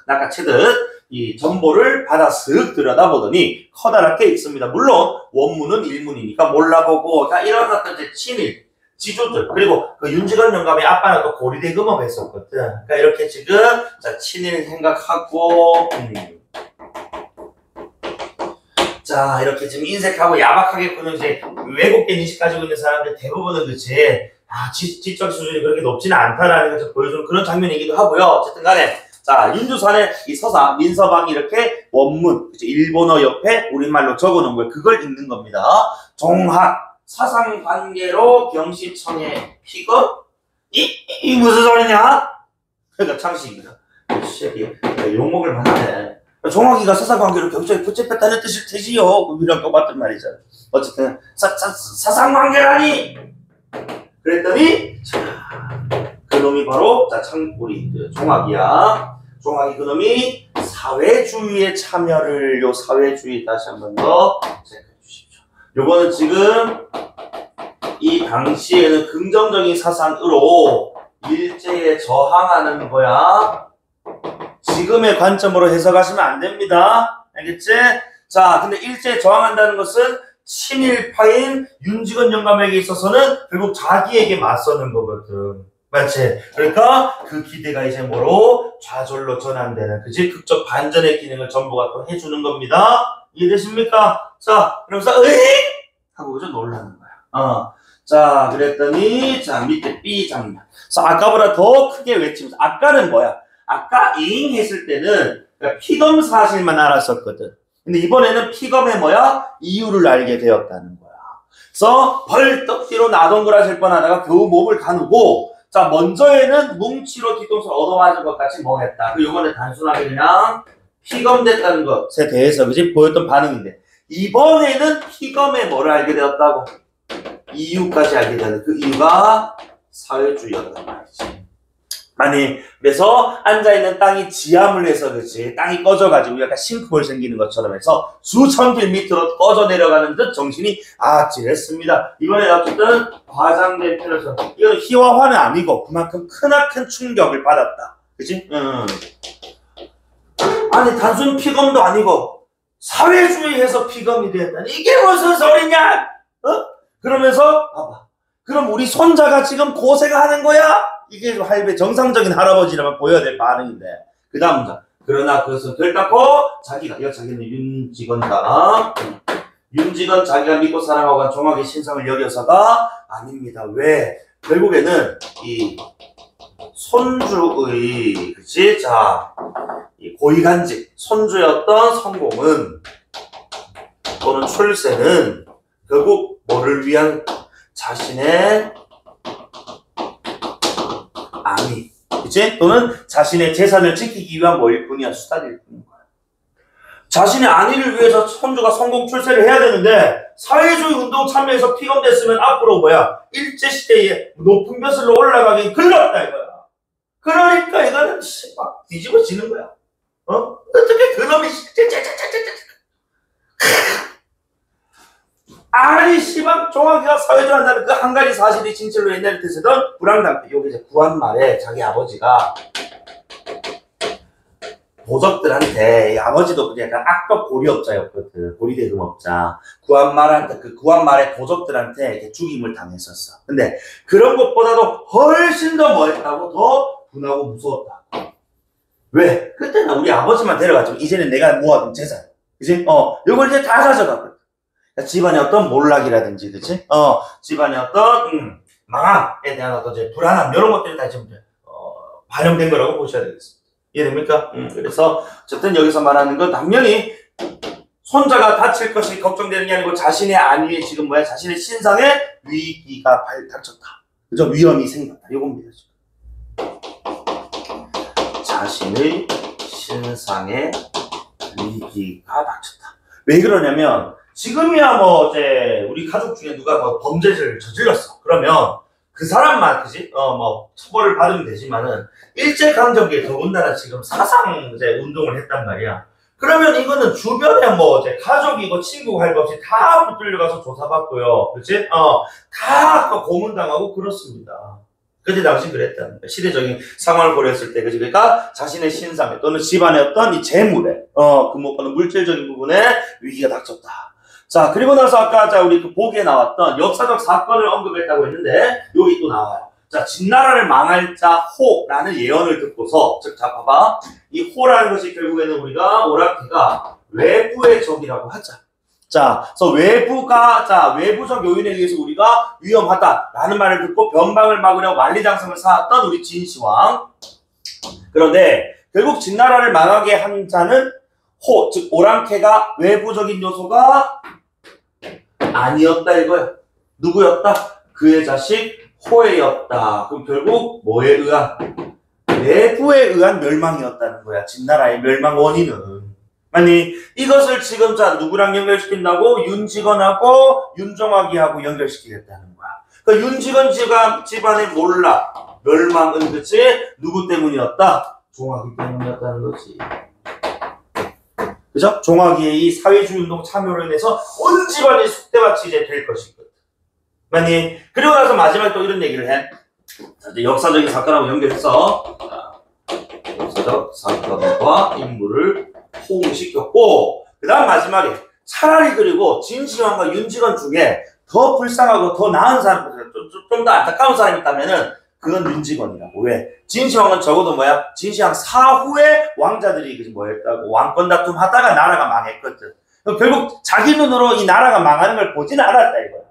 아까 채듯 이 전보를 받아 쓱 들여다보더니 커다랗게 읽습니다. 물론 원문은 일문이니까 몰라보고 자 이런 것들 친일 지주들 그리고 그 윤지근 영감의 아빠는 또 고리대금업 했었거든. 그러니까 이렇게 지금 자 친일 생각하고 자 이렇게 지금 인색하고 야박하게 그는 이제 왜곡된 인식 가지고 있는 사람들 대부분은 그치 지적 수준이 그렇게 높지는 않다라는 것을 보여주는 그런 장면이기도 하고요. 어쨌든 간에 자 윤주산의 이 서사 민서방이 이렇게 원문 그치? 일본어 옆에 우리말로 적어놓은 거예요. 그걸 읽는 겁니다. 종합 사상관계로 경시청의 피거 이 무슨 소리냐? 그러니까 창씨입니다. 새끼 욕먹을 만하네. 종학이가 사상관계로 경찰에 붙잡혔다는 뜻일 테지요. 이랑 똑같은 말이잖아. 어쨌든 사상관계라니. 그랬더니 자, 그놈이 바로 자 우리 종학이야. 종학이 그놈이 사회주의에 참여를 사회주의 다시 한 번 더 체크해 주십시오. 요거는 지금 이 당시에는 긍정적인 사상으로 일제에 저항하는 거야. 지금의 관점으로 해석하시면 안 됩니다. 알겠지? 자, 근데 일제에 저항한다는 것은 친일파인 윤지근 영감에게 있어서는 결국 자기에게 맞서는 거거든. 맞지? 그러니까 그 기대가 이제 뭐로 좌절로 전환되는 그지? 극적 반전의 기능을 정부가 또 해주는 겁니다. 이해되십니까? 자, 그러면서 으잉! 하고 그저 놀라는 거야. 자, 그랬더니 자 밑에 B 장면. 그래서 아까보다 더 크게 외치면서 아까는 뭐야? 아까 잉 했을 때는 그러니까 피검 사실만 알았었거든. 근데 이번에는 피검의 뭐야? 이유를 알게 되었다는 거야. 그래서 벌떡 뒤로 나동그라질 뻔하다가 겨우 몸을 가누고 자 먼저에는 뭉치로 뒤통수를 얻어맞은 것 같이 멍했다. 그리고 이번에 단순하게 그냥 피검됐다는 것에 대해서 그지 보였던 반응인데 이번에는 피검의 뭐를 알게 되었다고? 이유까지 알게 되는 그 이유가 사회주의였단 말이지. 아니 그래서 앉아있는 땅이 지하물 해서 그렇지 땅이 꺼져가지고 약간 싱크홀 생기는 것처럼 해서 수천 길 밑으로 꺼져 내려가는 듯 정신이 아찔했습니다. 이번에 어쨌든 과장된 표현에서 이건 희화화는 아니고 그만큼 크나큰 충격을 받았다. 그치? 아니 단순 피검도 아니고 사회주의에서 피검이 되었다니 이게 무슨 소리냐? 그러면서 봐봐. 그럼 우리 손자가 지금 고생하는 거야? 이게 할배 정상적인 할아버지라면 보여야 될 반응인데 그 다음 문장 그러나 그것은 결단코 자기는 윤직원이다. 윤직원 자기가 믿고 사랑하고 간 종학의 신상을 여겨서가 아닙니다. 왜? 결국에는 이 손주의 그치? 자, 이 고위간직 손주였던 성공은 또는 출세는 결국 뭐를 위한 자신의 안위, 그치? 또는 자신의 재산을 지키기 위한 뭐일 뿐이야, 수단일 뿐인 거야. 자신의 안위를 위해서 손주가 성공 출세를 해야 되는데 사회주의 운동 참여해서 피검됐으면 앞으로 뭐야? 일제시대에 높은 벼슬로 올라가긴 글렀다 이거야. 그러니까 이거는 막 뒤집어지는 거야. 어떻게 그놈이 아니 씨발 종학이가 사회를 한다는 그 한 가지 사실이 진실로 옛날에 드시던 불황당패. 요게 이제 구한말에 자기 아버지가 도적들한테, 이 아버지도 그냥 약간 악덕 고리업자였거든. 고리대금업자. 구한말의 도적들한테 이렇게 죽임을 당했었어. 근데 그런 것보다도 훨씬 더 뭐했다고? 더 분하고 무서웠다. 왜? 그때는 우리 아버지만 데려갔지만 이제는 내가 모아둔 재산. 그치? 요걸 이제 다 가져갔거든. 그러니까 집안의 어떤 몰락이라든지, 그치? 집안의 어떤, 망함에 대한 어떤 이제 불안함, 이런 것들이 다 지금, 반영된 거라고 보셔야 되겠습니다. 이해됩니까? 그래서, 어쨌든 여기서 말하는 건 당연히, 손자가 다칠 것이 걱정되는 게 아니고 자신의 안위에 지금 자신의 신상에 위기가 닥쳤다. 그죠? 위험이 생겼다. 요겁니다. 자신의 신상에 위기가 닥쳤다. 왜 그러냐면, 지금이야 이제 우리 가족 중에 누가 범죄를 저질렀어. 그러면 그 사람만, 그지? 처벌을 받으면 되지만은 일제강점기에 더군다나 지금 사상 이제 운동을 했단 말이야. 그러면 이거는 주변에 이제 가족이고 친구고 할 것 없이 다 붙들려가서 조사받고요. 그치? 다 고문당하고 그렇습니다. 그때 당시 그랬다는 거야. 시대적인 상황을 고려했을 때, 그지? 그러니까 자신의 신상에 또는 집안의 어떤 이 재물에, 무엇보다 물질적인 부분에 위기가 닥쳤다. 자, 그리고 나서 아까 우리 그 보기에 나왔던 역사적 사건을 언급했다고 했는데, 여기 또 나와요. 자, 진나라를 망할 자 호라는 예언을 듣고서, 즉, 자, 봐봐. 이 호라는 것이 결국에는 우리가 오랑캐가 외부의 적이라고 하자. 자, 그래서 외부적 요인에 의해서 우리가 위험하다라는 말을 듣고 변방을 막으려고 만리장성을 쌓았던 우리 진시황. 그런데 결국 진나라를 망하게 한 자는 호, 즉 오랑캐가 외부적인 요소가 아니었다 이거야. 누구였다? 그의 자식 호해였다. 그럼 결국 뭐에 의한? 내부에 의한 멸망이었다는 거야. 진나라의 멸망 원인은. 아니 이것을 지금 누구랑 연결시킨다고? 윤직원하고 윤종학이하고 연결시키겠다는 거야. 그러니까 윤직원 집안의 몰락, 멸망은 그치? 누구 때문이었다? 종학이 때문이었다는 거지. 그죠? 종학이의 이 사회주의 운동 참여로 인해서 온 집안이 쑥대밭이 이제 될 것이거든. 아니 그리고 나서 마지막에 또 이런 얘기를 해. 이제 역사적인 사건하고 연결해서 역사적 사건과 인물을 호응시켰고, 그 다음 마지막에 차라리 그리고 진시황과 윤직원 중에 더 불쌍하고 더 나은 사람, 좀 더 안타까운 사람이 있다면은 그건 윤직원이라고. 왜? 진시황은 적어도 진시황 사후에 왕자들이 뭐였다고 왕권 다툼 하다가 나라가 망했거든. 결국 자기 눈으로 이 나라가 망하는 걸 보지는 않았다 이거야.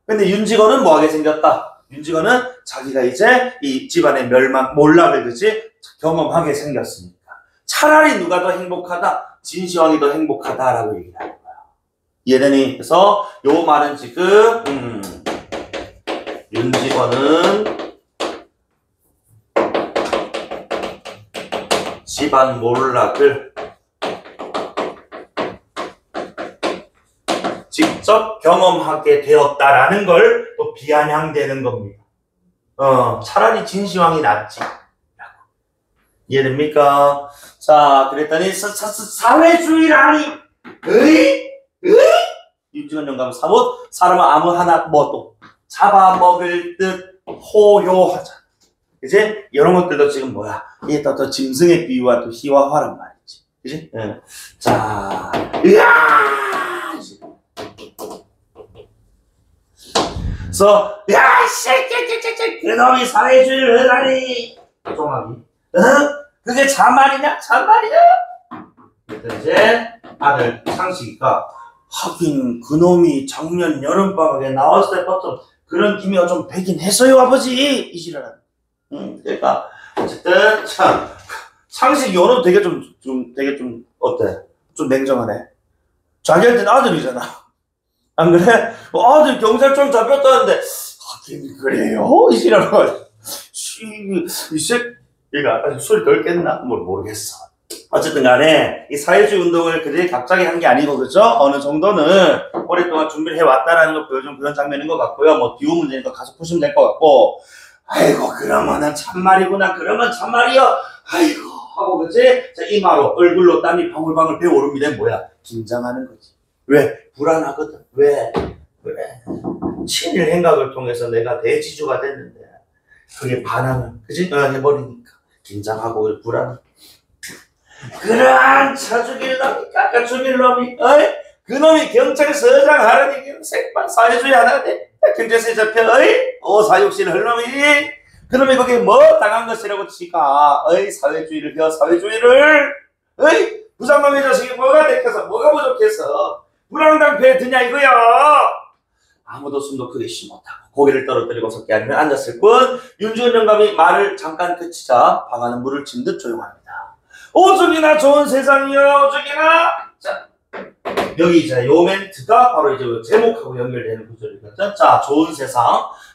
근데 윤직원은 뭐하게 생겼다? 윤직원은 자기가 이제 이 집안의 멸망, 몰락을 경험하게 생겼으니까. 차라리 누가 더 행복하다? 진시황이 더 행복하다라고 얘기를 하는 거야. 이해되니? 그래서 요 말은 지금 윤직원은 집안 몰락을 직접 경험하게 되었다라는 걸 또 비아냥대는 겁니다. 차라리 진시황이 낫지. 이해됩니까? 자, 그랬더니 사회주의라니 윤직원 영감 사뭇 사람은 아무 하나 또 잡아먹을 듯 호요하자. 이제 이런 것들도 지금 이게 또 짐승의 비유와 또 희화화란 말이지. 그지? 예. 자, 그래서 그놈이 사회주의를 하다니 종학이 그게 참말이냐? 참말이야? 그랬더니 이제 아들 창식이가 하긴 그놈이 작년 여름방학에 나왔을 때부터 그런 기미가 좀 배긴 했어요 아버지 이지랄. 그러니까 어쨌든 참 창식이 요는 되게 좀 어때? 좀 냉정하네. 자기한테는 아들이잖아. 안 그래? 아들 경찰청 잡혔다는데 하긴 그래요? 이지랄. 얘가 아직 소리 덜 깼나? 모르겠어. 어쨌든 간에 이 사회주의 운동을 그들이 갑자기 한 게 아니고, 그죠? 어느 정도는 오랫동안 준비를 해왔다라는 걸 보여준 그런 장면인 것 같고요. 뒤오 문제니까 가서 보시면 될 것 같고, 아이고, 그러면은 참말이구나. 그러면 참말이요. 아이고, 하고 그치? 자, 이마로 얼굴로 땀이 방울방울 배어오릅니다. 뭐야? 긴장하는 거지. 왜? 불안하거든. 왜? 친일 행각을 통해서 내가 대지주가 됐는데 그게 반항을 그치? 해버리니까 긴장하고 불안. 그런 차 죽일 놈이 깎아 죽일 놈이 그놈이 경찰서장 하라니 색반 사회주의 하나 돼. 경찰서에 잡혀 오사육실 흘놈이 그놈이 거기에 뭐 당한 것이라고 치가 사회주의를 사회주의를 부장놈의 자식이 뭐가 됐겠어 뭐가 부족해서 불황당패에 드냐 이거야. 아무도 숨도 크게 쉬 못하고 고개를 떨어뜨리고 섰게 아니면 앉았을 뿐. 윤주원 영감이 말을 잠깐 그치자 방안은 물을 친 듯 조용합니다. 오죽이나 좋은 세상이여 오죽이나. 자 여기 이제 요 멘트가 바로 이제 제목하고 연결되는 구절이거든. 자 좋은 세상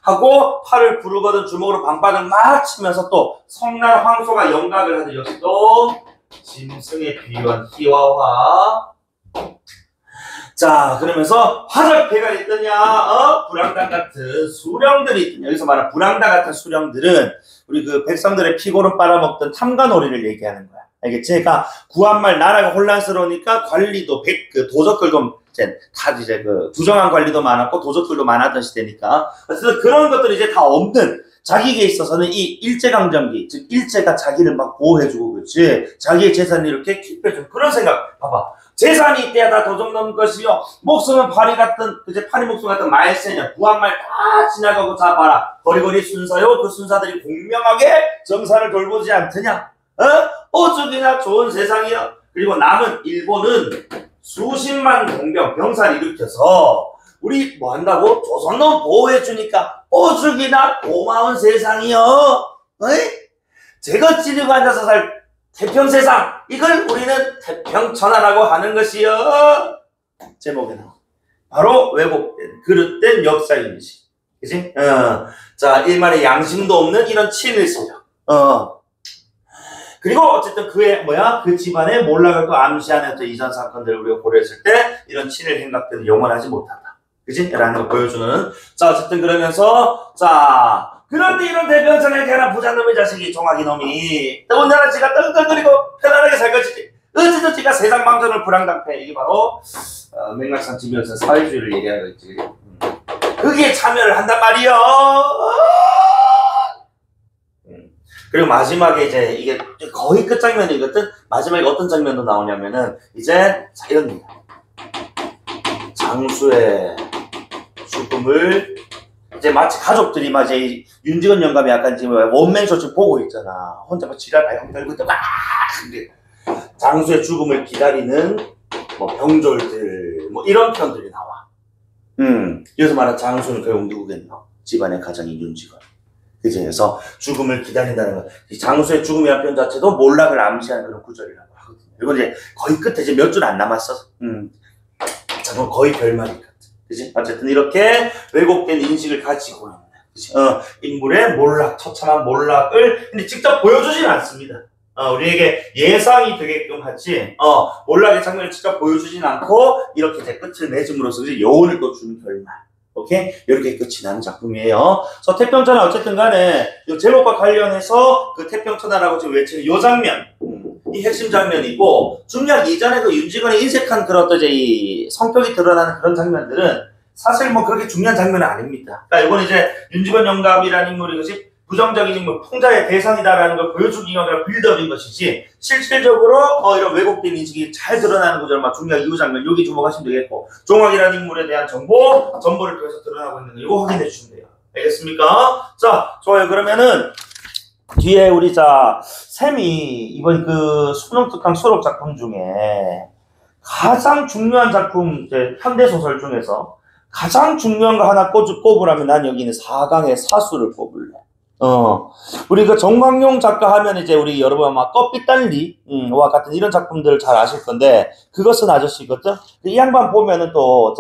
하고 팔을 부르거든 주먹으로 방바닥을 막 치면서 또 성난 황소가 영각을 하는 역시 또 짐승에 비유한 희화화. 자 그러면서 화적패가 있더냐 불황당 같은 수령들이 있더냐. 여기서 말하는 불황당 같은 수령들은 우리 그 백성들의 피고를 빨아먹던 탐관오리를 얘기하는 거야. 알겠지? 그러니까 구한말 나라가 혼란스러우니까 관리도 그 도적들도 이제 그 부정한 관리도 많았고 도적들도 많았던 시대니까 그래서 그런 것들이 이제 다 없는 자기에게 있어서는 이 일제강점기 즉 일제가 자기를 막 보호해주고 그렇지 자기의 재산을 이렇게 킵해주는 그런 생각. 봐봐. 재산이 있대야 다 도적 넘은 것이요 목숨은 파리 같은 그제 파리 목숨 같은 말세냐 구한말 다 지나가고 잡아라 거리거리 순사요 그 순사들이 공명하게 정사를 돌보지 않더냐. 오죽이나 좋은 세상이여. 그리고 남은 일본은 수십만 공병 병사를 일으켜서 우리 뭐 한다고 조선놈 보호해주니까 오죽이나 고마운 세상이여. 제거 찌르고 앉아서 살 태평세상 이걸 우리는 태평천하라고 하는 것이여. 제목에 나와 바로 왜곡된 그릇된 역사인식 그치? 자 일말의 양심도 없는 이런 친일세력. 그리고 어쨌든 그의 그 집안의 몰락을 또 암시하는 또 이전 사건들을 우리가 고려했을 때 이런 친일 행각들은 영원하지 못한다. 그치? 라는 걸 보여주는. 자 어쨌든 그러면서 자 그런데 이런 대변천에 태어난 부자놈의 자식이 종아기 놈이 더군다나 지가 떵떵거리고 편안하게 살 것이지 어찌든 지가 세상 망전을 불황당패. 이게 바로 맥락상 지면서 사회주의를 얘기하는 거지. 거기에 참여를 한단 말이요. 그리고 마지막에 이제 이게 거의 끝장면이거든. 마지막에 어떤 장면도 나오냐면은 이제 자 이럽니다. 장수의 죽음을 이제 마치 가족들이 막 이제 윤지건 영감이 약간 지금 원맨쇼 지금 보고 있잖아. 혼자 막 지랄 발광 떨고 있다 막 장수의 죽음을 기다리는 뭐 병졸들 뭐 이런 편들이 나와. 여기서 말하는 장수는 결국 누구겠노? 집안의 가장인 윤지건. 그치? 그래서 죽음을 기다린다는 것. 이 장수의 죽음이라는 표현 자체도 몰락을 암시하는 그런 구절이라고 하거든요. 그리고 이제 거의 끝에 이제 몇 줄 안 남았어. 자, 그럼 거의 별말일 것 같아. 그치? 어쨌든 이렇게 왜곡된 인식을 가지고 있는. 그치? 인물의 몰락, 처참한 몰락을 근데 직접 보여주진 않습니다. 우리에게 예상이 되게끔 하지, 몰락의 장면을 직접 보여주진 않고, 이렇게 이제 끝을 맺음으로써 이제 여운을 또 주는 결말. 오케이? 이렇게 끝이 나는 작품이에요. 그래서 태평천하 어쨌든 간에, 이 제목과 관련해서 그 태평천하라고 지금 외치는 요 장면, 이 핵심 장면이고, 중요한 이전에 그 윤지건이 인색한 그런 어떤 이제 이 성격이 드러나는 그런 장면들은 사실 뭐 그렇게 중요한 장면은 아닙니다. 그러니까 이건 이제 윤지건 영감이라는 인물이 것이 부정적인 인물, 풍자의 대상이다라는 걸 보여주기 위한 빌드업인 것이지, 실질적으로 이런 왜곡된 인식이 잘 드러나는 구절, 막 중요한 이후 장면, 여기 주목하시면 되겠고, 종학이라는 인물에 대한 정보를 통해서 드러나고 있는 거, 이거 확인해 주시면 돼요. 알겠습니까? 자, 좋아요. 그러면은, 뒤에 우리 쌤이 이번 그 수능 특강 수록 작품 중에 가장 중요한 작품, 이제 현대소설 중에서 가장 중요한 거 하나 꼽으라면 난 여기 있는 4강의 사수를 꼽을래. 우리 그 정광용 작가 하면 이제 우리 여러분 아마 껍빛달리와 같은 이런 작품들을 잘 아실 건데, 그것은 아저씨거든? 이 양반 보면은 또,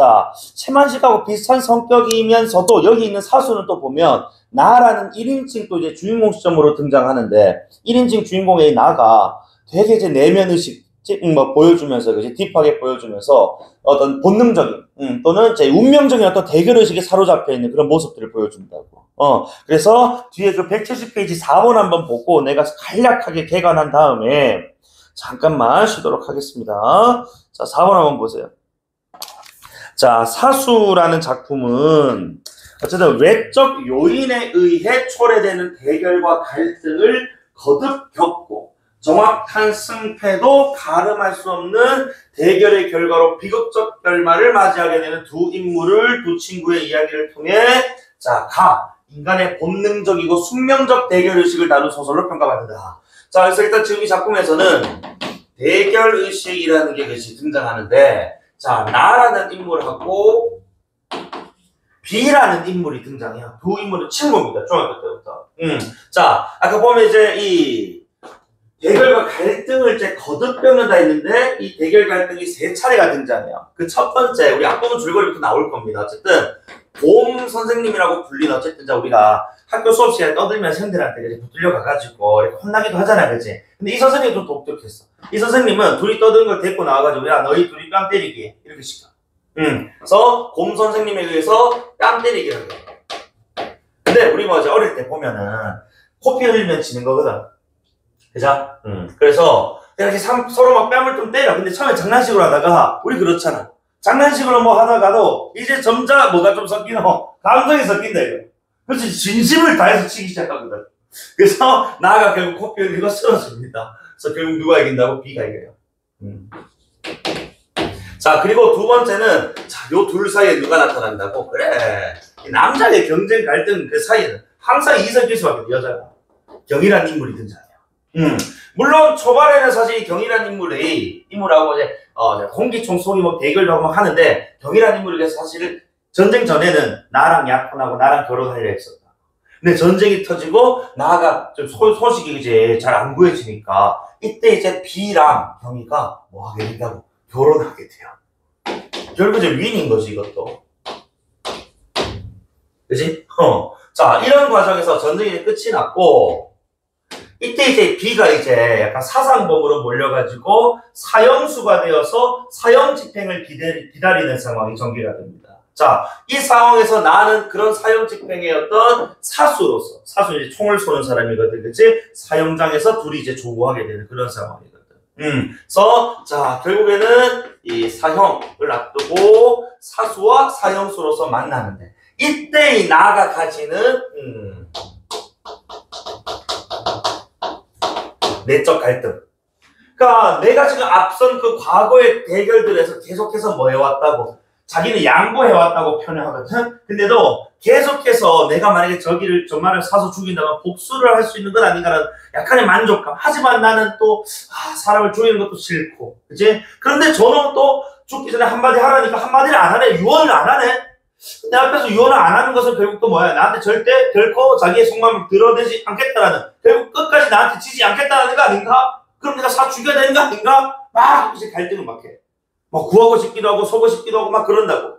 최만식하고 비슷한 성격이면서도 여기 있는 사수는 또 보면, 나라는 1인칭 또 이제 주인공 시점으로 등장하는데, 1인칭 주인공의 나가 되게 이제 내면의식, 뭐 보여주면서, 그지? 딥하게 보여주면서 어떤 본능적인, 또는 제 운명적인 어떤 대결의식에 사로잡혀 있는 그런 모습들을 보여준다고. 그래서 뒤에 그 170페이지 4번 한번 보고 내가 간략하게 개관한 다음에 잠깐만 쉬도록 하겠습니다. 자, 4번 한번 보세요. 자, 사수라는 작품은 어쨌든 외적 요인에 의해 초래되는 대결과 갈등을 거듭 겪고 정확한 승패도 가름할 수 없는 대결의 결과로 비극적 결말을 맞이하게 되는 두 친구의 이야기를 통해 자, 인간의 본능적이고 숙명적 대결의식을 다룬 소설로 평가받는다. 자, 그래서 일단 지금 이 작품에서는 대결의식이라는 게 등장하는데, 자, 나라는 인물하고 B라는 인물이 등장해요. 두 인물은 친구입니다. 중학교 때부터. 자, 아까 보면 이제 이 대결과 갈등을 이제 거듭 겪는다 했는데, 이 대결 갈등이 3차례가 등장해요. 그 첫 번째, 우리 앞부분 줄거리부터 나올 겁니다. 어쨌든, 곰 선생님이라고 불린 어쨌든, 우리가 학교 수업 시간에 떠들면서 형들한테 붙들려 가가지고, 이렇게 혼나기도 하잖아, 그치? 근데 이 선생님이 좀 독특했어. 이 선생님은 둘이 떠드는 걸 데리고 나와가지고, 야, 너희 둘이 뺨 때리기. 이렇게 시켜. 그래서 곰 선생님에 의해서 뺨 때리기를 해요. 근데 우리 뭐 이제 어릴 때 보면은, 코피 흘리면 지는 거거든. 그죠? 그래서 이렇게 서로 막 뺨을 좀 때려. 근데 처음에 장난식으로 하다가 우리 그렇잖아. 장난식으로 뭐 하다가도 이제 점자 뭐가 좀 섞이노. 감정이 섞인다 이거. 그래서 진심을 다해서 치기 시작하거든. 그래서 나가 결국 코피 흘리고 쓰러집니다. 그래서 결국 누가 이긴다고? B가 이겨요. 자, 그리고 두 번째는 자, 요 둘 사이에 누가 나타난다고? 그래. 남자의 경쟁 갈등 그 사이에는 항상 이석일 수밖에 없는 여자가 경이란 인물이 등장해요. 물론 초반에는 사실 경이란 인물하고 이제 공기총 쏘기 뭐 대결도 하고 하는데, 경이란 인물이 사실 전쟁 전에는 나랑 약혼하고 나랑 결혼하려 했었다. 근데 전쟁이 터지고 나가 좀 소식이 이제 잘 안 구해지니까 이때 이제 B랑 경이가 뭐 하게 된다고? 결혼하게 돼요. 결국 이제 윈인 거지 이것도. 그지? 자, 이런 과정에서 전쟁이 끝이 났고, 이때 이제 B가 이제 약간 사상범으로 몰려가지고 사형수가 되어서 사형 집행을 기다리는 상황이 전개가 됩니다. 자, 이 상황에서 나는 그런 사형 집행의 어떤 사수로서, 사수 이제 총을 쏘는 사람이거든, 그치? 사형장에서 둘이 이제 조우하게 되는 그런 상황이거든. 그래서 자, 결국에는 이 사형을 앞두고 사수와 사형수로서 만나는데, 이때 이 나가 가지는 내적 갈등. 그러니까 내가 지금 앞선 그 과거의 대결들에서 계속해서 뭐 해왔다고, 자기는 양보해왔다고 표현하거든. 근데도 계속해서 내가 만약에 정말을 사서 죽인다면 복수를 할 수 있는 건 아닌가라는 약간의 만족감. 하지만 나는 또 사람을 죽이는 것도 싫고, 그치? 그런데 저놈은 또 죽기 전에 한마디 하라니까 한마디를 안 하네. 유언을 안 하네. 내 앞에서 유언을 안 하는 것은 결국 또 뭐야? 나한테 절대 결코 자기의 속마음을 드러내지 않겠다라는, 결국 끝까지 나한테 지지 않겠다라는 거 아닌가? 그럼 내가 죽여야 되는 거 아닌가? 막 이제 갈등을 막 해. 뭐 구하고 싶기도 하고 속고 싶기도 하고 막 그런다고.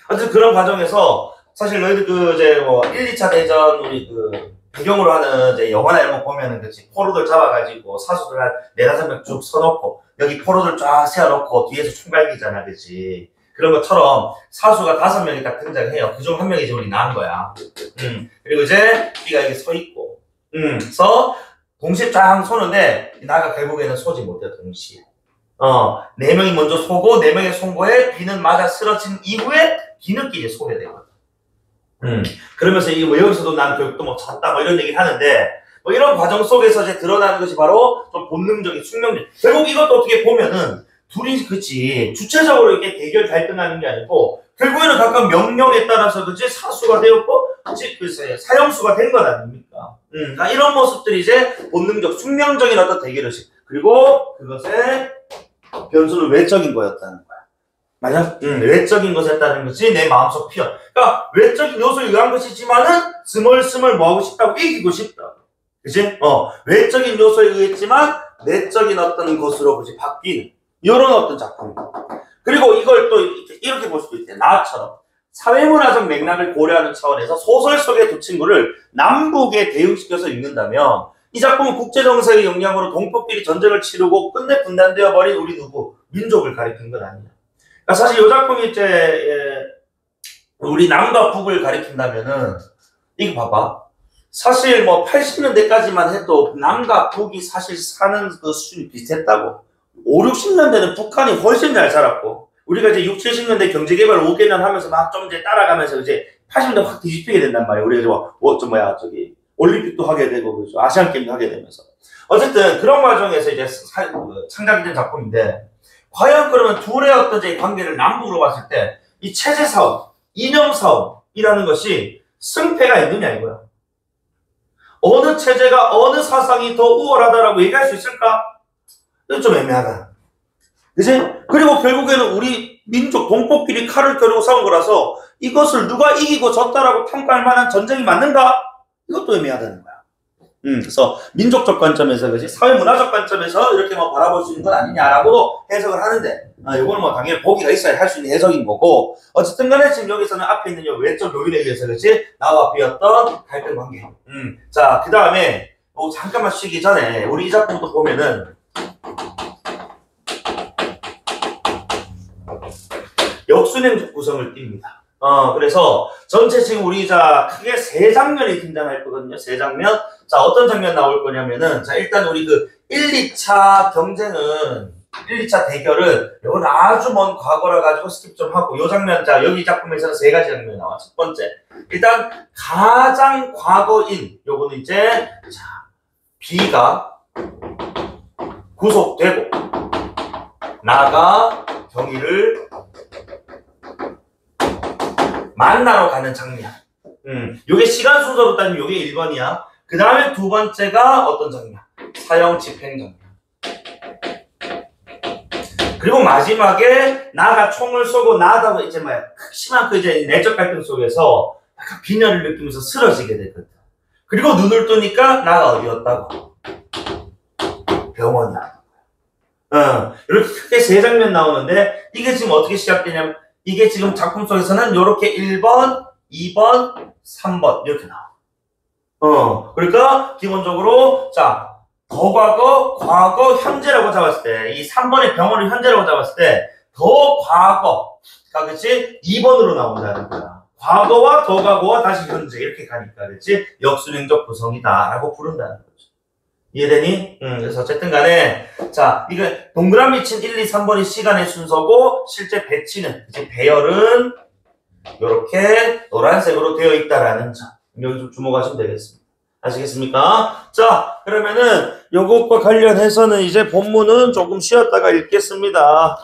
어쨌든 그런 과정에서 사실 너희들 그 이제 뭐 1, 2차 대전 우리 그 배경으로 하는 이제 영화나 이런 거 보면은 그치, 포로들 잡아가지고 사수들 한 4-5명 쭉 서놓고 여기 포로들 쫙 세워놓고 뒤에서 총갈기잖아, 그치? 그런 것처럼 사수가 5명이 딱 등장해요. 그중 한 명이 이제 우리 나은 거야. 그리고 이제 B가 여기 서 있고, 그래서 동시에 쫙 쏘는데 나가 결국에는 쏘지 못해, 동시에. 4명이 먼저 쏘고 4명의 송고에 B는 맞아 쓰러진 이후에 뒤늦게 이제 쏘게 되거든. 그러면서 이게 뭐 여기서도 난 결국 또 뭐 졌다 뭐 이런 얘기를 하는데, 뭐 이런 과정 속에서 이제 드러나는 것이 바로 좀 본능적인 숙명력. 결국 이것도 어떻게 보면은 둘이 그치 주체적으로 이렇게 대결 갈등하는 게 아니고 결국에는 각각 명령에 따라서 그치 사수가 되었고 그치 글쎄 사형수가 된 것 아닙니까? 그러니까 이런 모습들이 이제 본능적 숙명적인 어떤 대결의식, 그리고 그것의 변수는 외적인 거였다는 거야. 맞아? 외적인 것이었다는 것이 내 마음속 피어. 그러니까 외적인 요소에 의한 것이지만은 스멀스멀 뭐 하고 싶다고, 이기고 싶다. 그치? 외적인 요소에 의했지만 내적인 어떤 것으로 그치 바뀌는 이런 어떤 작품. 그리고 이걸 또 이렇게 볼 수도 있대. 나처럼 사회문화적 맥락을 고려하는 차원에서 소설 속의 두 친구를 남북에 대응시켜서 읽는다면 이 작품은 국제정세의 영향으로 동포끼리 전쟁을 치르고 끝내 분단되어 버린 우리 누구 민족을 가리킨 건 아니야. 그러니까 사실 이 작품이 이제 우리 남과 북을 가리킨다면은 이거 봐봐. 사실 뭐 80년대까지만 해도 남과 북이 사실 사는 그 수준이 비슷했다고. 5, 60년대는 북한이 훨씬 잘 살았고 우리가 이제 6, 70년대 경제개발 5개년 하면서 막 좀 이제 따라가면서 이제 80년대 확 뒤집히게 된단 말이에요. 우리가 올림픽도 하게 되고 그죠. 아시안게임도 하게 되면서 어쨌든 그런 과정에서 이제 창작이 된 작품인데 과연 그러면 둘의 어떤 이제 관계를 남북으로 봤을 때 이 체제 사업, 이념 사업이라는 것이 승패가 있느냐 이거야. 어느 체제가 어느 사상이 더 우월하다라고 얘기할 수 있을까? 이건 좀 애매하다. 그지? 그리고 결국에는 우리 민족 동포끼리 칼을 겨루고 싸운 거라서 이것을 누가 이기고 졌다라고 평가할 만한 전쟁이 맞는가? 이것도 애매하다는 거야. 그래서 민족적 관점에서, 그지? 사회문화적 관점에서 이렇게 뭐 바라볼 수 있는 건 아니냐라고 해석을 하는데, 이거는 뭐 당연히 보기가 있어야 할 수 있는 해석인 거고, 어쨌든 간에 지금 여기서는 앞에 있는 요 외적 요인에 의해서, 그지? 나와 비었던 갈등 관계. 자, 그 다음에, 잠깐만 쉬기 전에, 우리 이 작품도 보면은, 역순행적 구성을 띱니다. 그래서 전체 지금 우리 크게 세 장면이 등장할 거거든요. 세 장면. 자, 어떤 장면 나올 거냐면은, 자, 일단 우리 그 1, 2차 경쟁은, 1, 2차 대결은, 이건 아주 먼 과거라 가지고 스킵 좀 하고, 요 장면, 자, 여기 작품에서는 세 가지 장면이 나와. 첫 번째. 일단, 가장 과거인, 요거는 이제, 자, B가 구속되고, 나가 경위를 만나러 가는 장면. 요게 시간 순서로 따지면 요게 1번이야. 그 다음에 두 번째가 어떤 장면? 사형 집행 장면. 그리고 마지막에 나가 총을 쏘고 나다 이제 심한 그 이제 내적 갈등 속에서 약간 빈혈을 느끼면서 쓰러지게 되거든. 그리고 눈을 뜨니까 나가 어디였다고? 병원이야. 이렇게 크게 세 장면 나오는데 이게 지금 어떻게 시작되냐면 이게 지금 작품 속에서는 요렇게 1번, 2번, 3번 이렇게 나와. 그러니까 기본적으로 자 더 과거, 현재라고 잡았을 때 이 3번의 병원을 현재라고 잡았을 때 더 과거가 그치 2번으로 나온다는 거야. 과거와 더 과거와 다시 현재 이렇게 가니까 그치 역순행적 구성이다라고 부른다는 거죠. 이해되니? 그래서 어쨌든 간에, 자, 이거 동그라미 친 1, 2, 3번이 시간의 순서고, 실제 배치는, 이제 배열은, 요렇게 노란색으로 되어 있다라는 점. 여기 좀 주목하시면 되겠습니다. 아시겠습니까? 자, 그러면은, 요것과 관련해서는 이제 본문은 조금 쉬었다가 읽겠습니다.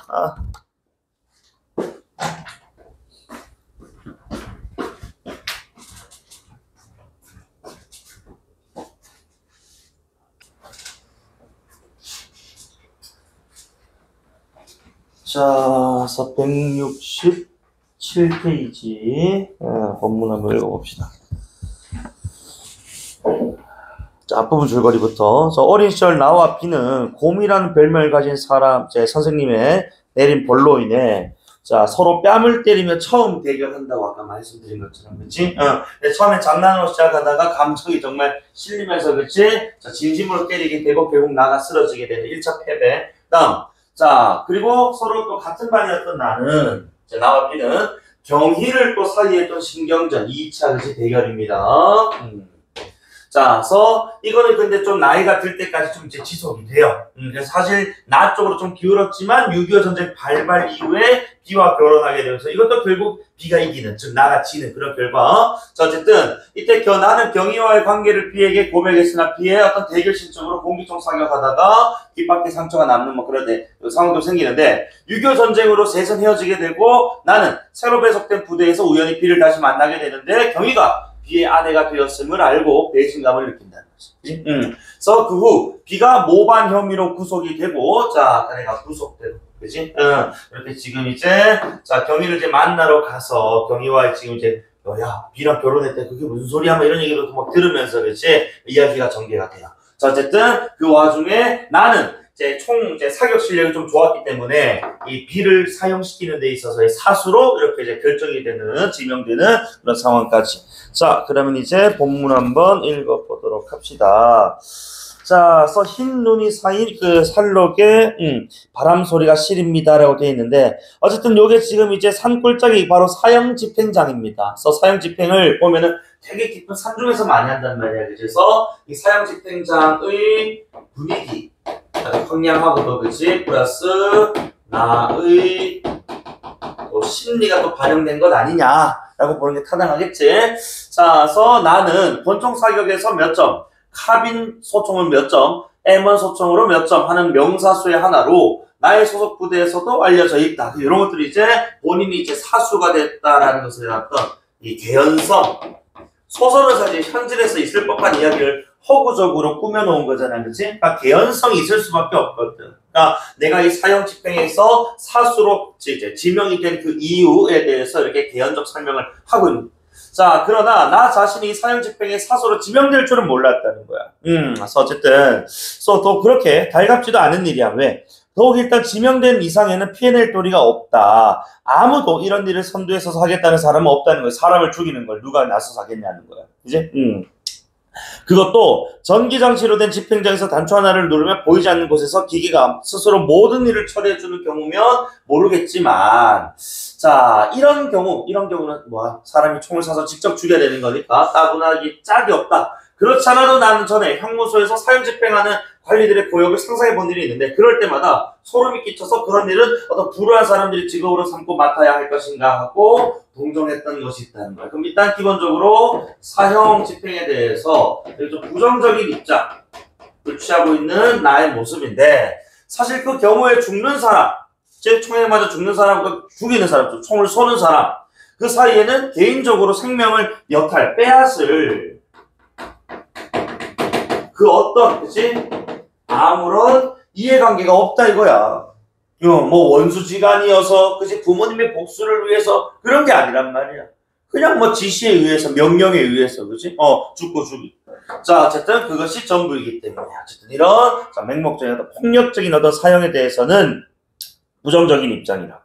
자, 167페이지. 본문 한번 읽어봅시다. 자, 앞부분 줄거리부터. 어린 시절 나와 B는 곰이라는 별명을 가진 사람, 제 선생님의 내린 벌로 인해, 자, 서로 뺨을 때리며 처음 대결한다고 아까 말씀드린 것처럼, 그치? 처음에 장난으로 시작하다가 감정이 정말 실리면서, 그치? 자, 진심으로 때리게 되고, 결국 나가 쓰러지게 되는 1차 패배. 다음. 자, 그리고 서로 또 같은 반이었던 나는, 나와 B는 경희를 또 사이에 또 신경전 2차 그치 대결입니다. 자, 그래서 이거는 근데 좀 나이가 들 때까지 좀 이제 지속이 돼요. 그래서 사실 나 쪽으로 좀 기울었지만 6.25 전쟁 발발 이후에 B와 결혼하게 되면서 이것도 결국 B가 이기는, 즉 나가 지는 그런 결과. 자, 어쨌든 이때 나는 경희와의 관계를 B에게 고백했으나 B의 어떤 대결 심적으로 공기총 사격하다가 뒷바퀴 상처가 남는 뭐 그런 상황도 생기는데 6.25 전쟁으로 세선 헤어지게 되고 나는 새로 배속된 부대에서 우연히 B를 다시 만나게 되는데 경희가 B의 아내가 되었음을 알고 배신감을 느낀다는 거지. 그래서 그 후 B가 모반 혐의로 구속이 되고, 자, 아내가 구속되고, 그지? 이렇게 지금 이제 자 경희를 이제 만나러 가서 경희와 지금 이제 야 B랑 결혼했대 그게 무슨 소리야? 뭐 이런 얘기를 막 들으면서 그렇지 이야기가 전개가 돼요. 자, 어쨌든 그 와중에 나는 이제 사격 실력이 좀 좋았기 때문에 이 B를 사용시키는 데 있어서의 사수로 이렇게 이제 결정이 되는, 지명되는 그런 상황까지. 자, 그러면 이제 본문 한번 읽어보도록 합시다. 자, 그래서 흰 눈이 쌓인 그 산록에 바람 소리가 시립니다라고 되어 있는데 어쨌든 요게 지금 이제 산골짜기 바로 사형 집행장입니다. 그래서 사형 집행을 보면은 되게 깊은 산중에서 많이 한단 말이야. 그래서 이 사형 집행장의 분위기 황량하고도 그치 플러스 나의 또 심리가 또 반영된 것 아니냐라고 보는 게 타당하겠지. 자, 그래서 나는 권총 사격에서 몇 점, 카빈 소총은 몇 점, M1 소총으로 몇 점 하는 명사수의 하나로 나의 소속 부대에서도 알려져 있다. 이런 것들이 이제 본인이 이제 사수가 됐다라는 것을 어떤 이 개연성 소설은 사실 현실에서 있을 법한 이야기를 허구적으로 꾸며놓은 거잖아, 그치? 그러니까 개연성이 있을 수밖에 없거든. 그러니까 내가 이 사형 집행에서 사수로 이제 지명이 된 그 이유에 대해서 이렇게 개연적 설명을 하고 있는 거야. 자, 그러나 나 자신이 사형 집행의 사수로 지명될 줄은 몰랐다는 거야. 그래서 어쨌든 또 그렇게 달갑지도 않은 일이야. 왜? 더욱 일단 지명된 이상에는 피해낼 도리가 없다. 아무도 이런 일을 선두에 서서 하겠다는 사람은 없다는 거야. 사람을 죽이는 걸 누가 나서서 하겠냐는 거야. 이제 그것도 전기장치로 된 집행장에서 단추 하나를 누르면 보이지 않는 곳에서 기계가 스스로 모든 일을 처리해주는 경우면 모르겠지만, 자, 이런 경우는 뭐야? 사람이 총을 쏴서 직접 죽여야 되는 거니까 따분하기 짝이 없다. 그렇지 않아도 나는 전에 형무소에서 사형 집행하는 관리들의 고역을 상상해 본 일이 있는데 그럴 때마다 소름이 끼쳐서 그런 일은 어떤 불우한 사람들이 직업으로 삼고 맡아야 할 것인가 하고 동정했던 것이 있다는 거예요. 그럼 일단 기본적으로 사형 집행에 대해서 좀 부정적인 입장을 취하고 있는 나의 모습인데 사실 그 경우에 죽는 사람, 제 총에 맞아 죽는 사람과 죽이는 사람, 총을 쏘는 사람 그 사이에는 개인적으로 생명을 여탈, 빼앗을 그 어떤, 그치? 아무런 이해관계가 없다 이거야. 뭐 원수지간이어서, 그치? 부모님의 복수를 위해서 그런 게 아니란 말이야. 그냥 뭐 지시에 의해서, 명령에 의해서, 그치? 죽고 죽이. 자, 어쨌든 그것이 전부이기 때문에. 어쨌든 이런, 자, 맹목적인 어떤 폭력적인 어떤 사형에 대해서는 부정적인 입장이라고.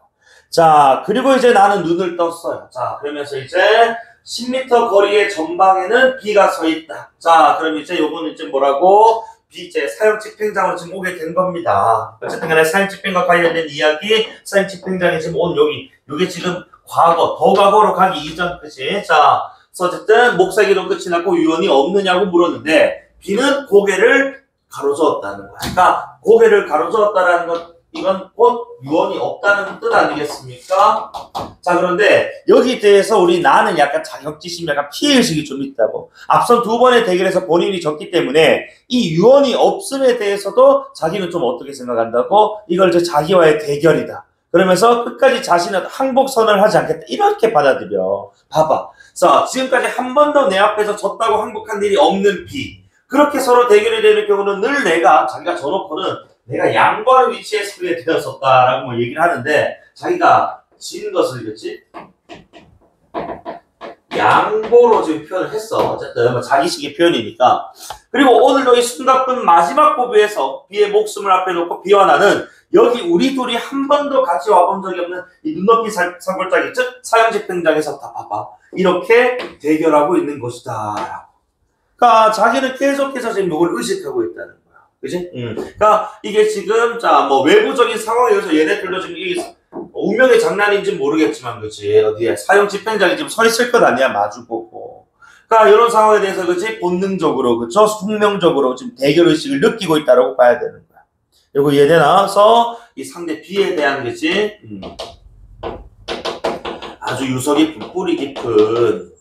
자, 그리고 이제 나는 눈을 떴어요. 자, 그러면서 이제 10m 거리의 전방에는 B가 서 있다. 자, 그럼 이제 요거는 이제 뭐라고? B 이제 사형 집행장으로 지금 오게 된 겁니다. 어쨌든 간에 사형 집행과 관련된 이야기, 사형 집행장이 지금 온 여기, 요게 지금 과거, 더 과거로 가기 이전, 그치? 자, 어쨌든 목사기도 끝이 났고 유언이 없느냐고 물었는데 B는 고개를 가로저었다는 거야. 그러니까 고개를 가로저었다라는 것, 이건 곧 유언이 없다는 뜻 아니겠습니까? 자, 그런데 여기에 대해서 우리 나는 약간 자격지심, 약간 피해의식이 좀 있다고. 앞선 두 번의 대결에서 본인이 졌기 때문에 이 유언이 없음에 대해서도 자기는 좀 어떻게 생각한다고? 이걸 이제 자기와의 대결이다. 그러면서 끝까지 자신은 항복선언을 하지 않겠다. 이렇게 받아들여. 봐봐. 자, 지금까지 한 번도 내 앞에서 졌다고 항복한 일이 없는 B. 그렇게 서로 대결이 되는 경우는 늘 자기가 져놓고는 내가 양보하는 위치에 서게 되었었다라고 뭐 얘기를 하는데 자기가 진 것을 그치? 양보로 지금 표현을 했어. 어쨌든 뭐 자기식의 표현이니까. 그리고 오늘도 이 숨가쁜 마지막 고비에서 B의 목숨을 앞에 놓고 B와 나는 여기 우리 둘이 한 번도 같이 와본 적이 없는 이 눈높이 산골짜기 즉 사형 집행장에서 다 봐봐. 이렇게 대결하고 있는 것이다. 그러니까 자기는 계속해서 지금 이걸 의식하고 있다는 거야. 그치? 그러니까 이게 지금 뭐 외부적인 상황에 의해서 얘네들도 지금 이게 운명의 장난인지 모르겠지만 그치? 어디에 사형 집행장이 지금 서 있을 것 아니야 마주보고. 그러니까 이런 상황에 대해서 그치? 본능적으로 그쵸? 숙명적으로 지금 대결 의식을 느끼고 있다라고 봐야 되는 거야. 요거 이해되나서 이 상대 B에 대한 그치? 아주 유서 깊은 뿌리 깊은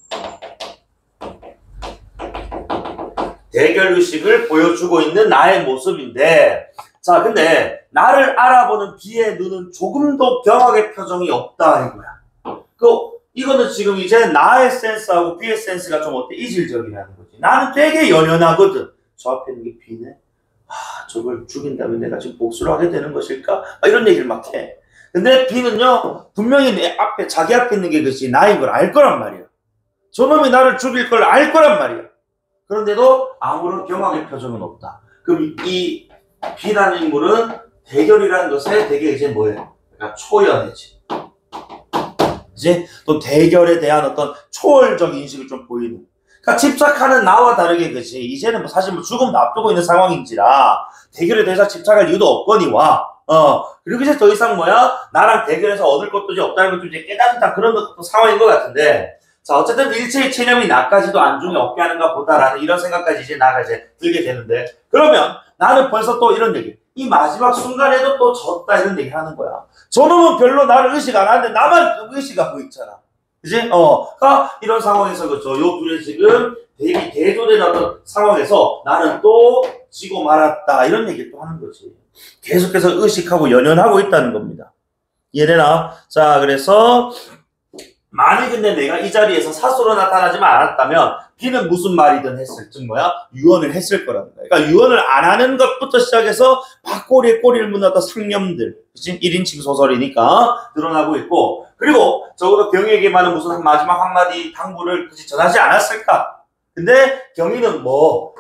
대결 의식을 보여주고 있는 나의 모습인데 자 근데 나를 알아보는 B의 눈은 조금도 경악의 표정이 없다 이거야. 이거는 지금 이제 나의 센스하고 B의 센스가 좀 어때? 이질적이라는 거지. 나는 되게 연연하거든. 저 앞에 있는 게 B네? 저걸 죽인다면 내가 지금 복수를 하게 되는 것일까? 이런 얘기를 막 해. 근데 B는요 분명히 자기 앞에 있는 게 그렇지 나인 걸 알 거란 말이야. 저놈이 나를 죽일 걸 알 거란 말이야. 그런데도 아무런 경악의 표정은 없다. 그럼 이 B라는 인물은 대결이라는 것에 되게 이제 뭐예요? 그러니까 초연해지. 이제 또 대결에 대한 어떤 초월적 인식을 좀 보이는. 그러니까 집착하는 나와 다르게 그지 이제는 뭐 사실 뭐 죽음도 앞두고 있는 상황인지라 대결에 대해서 집착할 이유도 없거니와 그리고 이제 더 이상 나랑 대결해서 얻을 것도 이제 없다는 것도 이제 깨닫는 그런 것도 상황인 것 같은데 자 어쨌든 일체의 체념이 나까지도 안중에 없게 하는가 보다라는 이런 생각까지 이제 나가 이제 들게 되는데 그러면 나는 벌써 또 이런 얘기 이 마지막 순간에도 또 졌다 이런 얘기 하는 거야. 저놈은 별로 나를 의식 안 하는데 나만 의식하고 있잖아. 그지? 그러니까 이런 상황에서 그죠. 요 둘이 지금 대조된 어떤 상황에서 나는 또 지고 말았다. 이런 얘기를 또 하는 거지. 계속해서 의식하고 연연하고 있다는 겁니다. 이해되나? 자, 그래서 만일 근데 내가 이 자리에서 사수로 나타나지만 않았다면 B는 무슨 말이든 했을 즉 유언을 했을 거라는 거야. 그러니까 유언을 안 하는 것부터 시작해서 밥꼬리에 꼬리를 묻는 어떤 상념들, 그치? 1인칭 소설이니까 드러나고 있고 그리고 적어도 경희에게만은 무슨 마지막 한마디 당부를 굳이 전하지 않았을까? 근데 경희는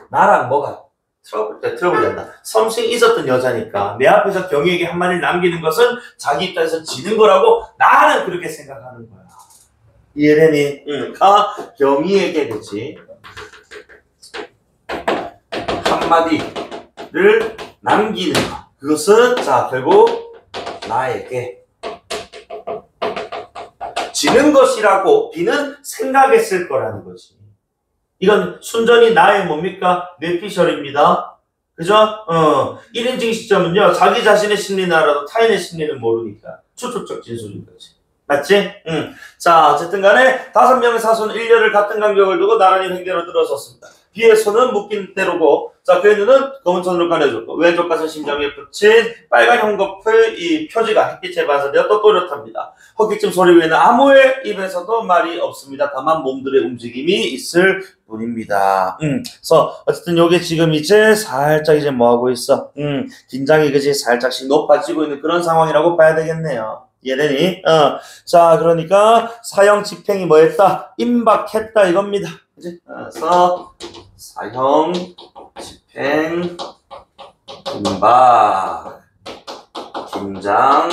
나랑 뭐가 트러블이 된다. something 있었던 여자니까 내 앞에서 경희에게 한마디를 남기는 것은 자기 입장에서 지는 거라고 나는 그렇게 생각하는 거야. 이해되니? 경희에게 그치 한마디를 남기는 것 그것은 자 결국 나에게 지는 것이라고 B는 생각했을 거라는 거지. 이건 순전히 나의 뭡니까? 뇌피셜입니다. 그죠? 1인칭 시점은요 자기 자신의 심리는 알아도 타인의 심리는 모르니까 추측적 진술인 거지. 맞지? 자, 어쨌든 간에 5명의 사수는 1년을 같은 간격을 두고 나란히 횡대로 들어섰습니다. B의 손은 묶인 대로고, 자, 그의 눈은 검은 손으로 가려줬고, 왼쪽 가슴 심장에 붙인 빨간 형거풀 이 표지가 햇빛에 반사되어 또 또렷합니다. 헛기침 소리 외에는 아무의 입에서도 말이 없습니다. 다만 몸들의 움직임이 있을 뿐입니다. 그래서 어쨌든 요게 지금 이제 살짝 이제 하고 있어? 긴장이 그지 살짝씩 높아지고 있는 그런 상황이라고 봐야 되겠네요. 이해되니? 자, 그러니까 사형 집행이 뭐했다? 임박했다 이겁니다. 그치? 그래서 사형 집행 임박 긴장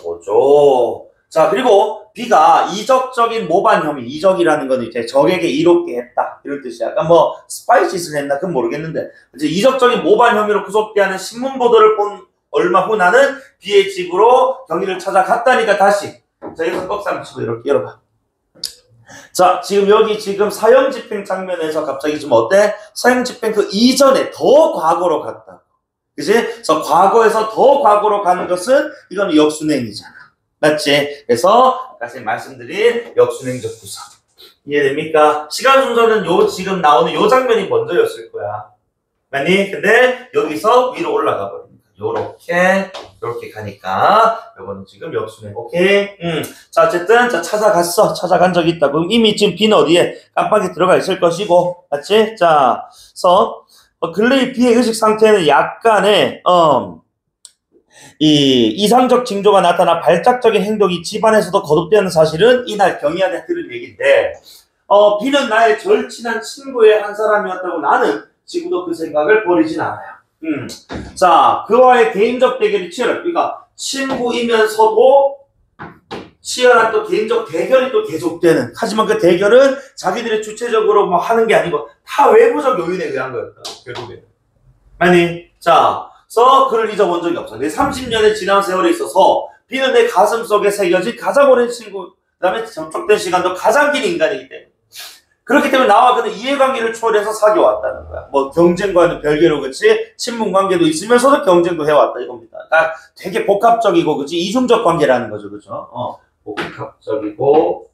고조. 자, 그리고 B가 이적적인 모반 혐의, 이적이라는 건 이제 적에게 이롭게 했다 이런 뜻이야. 약간 스파이짓을 했나 그건 모르겠는데 이제 이적적인 모반 혐의로 구속되는 신문 보도를 본 얼마 후 나는 B의 집으로 경희를 찾아갔다니까 다시 자 여기서 꺽삼 치고 이렇게 열어봐. 자 지금 여기 지금 사형 집행 장면에서 갑자기 좀 어때? 사형 집행 그 이전에 더 과거로 갔다. 그치? 그래서 과거에서 더 과거로 가는 것은 이건 역순행이잖아. 맞지? 그래서 아까 말씀드린 역순행적 구성 이해됩니까? 시간 순서는 요 지금 나오는 요 장면이 먼저였을 거야. 맞니? 근데 여기서 위로 올라가 버립니다. 요렇게 가니까 요거는 지금 역순행. 오케이? 자 어쨌든 자 찾아갔어. 찾아간 적이 있다. 그럼 이미 지금 B는 어디에 깜빡이 들어가 있을 것이고 맞지? 자 그래서 근래의 B의 의식 상태는 약간의 이 이상적 징조가 나타나 발작적인 행동이 집안에서도 거듭되는 사실은 이날 경희한테 들은 얘기인데 B는 나의 절친한 친구의 한 사람이었다고 나는 지금도 그 생각을 버리진 않아요. 자, 그와의 개인적 대결이 치열해. 그러니까 친구이면서도 치열한 또 개인적 대결이 또 계속되는. 하지만 그 대결은 자기들이 주체적으로 하는 게 아니고 다 외부적 요인에 의한 거였다. 결국에. 아니, 자, 그래서 그를 잊어본 적이 없어. 내 30년의 지난 세월에 있어서 B는 내 가슴 속에 새겨진 가장 오랜 친구, 그 다음에 접촉된 시간도 가장 긴 인간이기 때문에. 그렇기 때문에 나와 그는 이해관계를 초월해서 사귀어왔다는 거야. 경쟁과는 별개로 그치? 친분 관계도 있으면서도 경쟁도 해왔다 이겁니다. 그러니까 되게 복합적이고 그치? 이중적 관계라는 거죠. 그죠? 복합적이고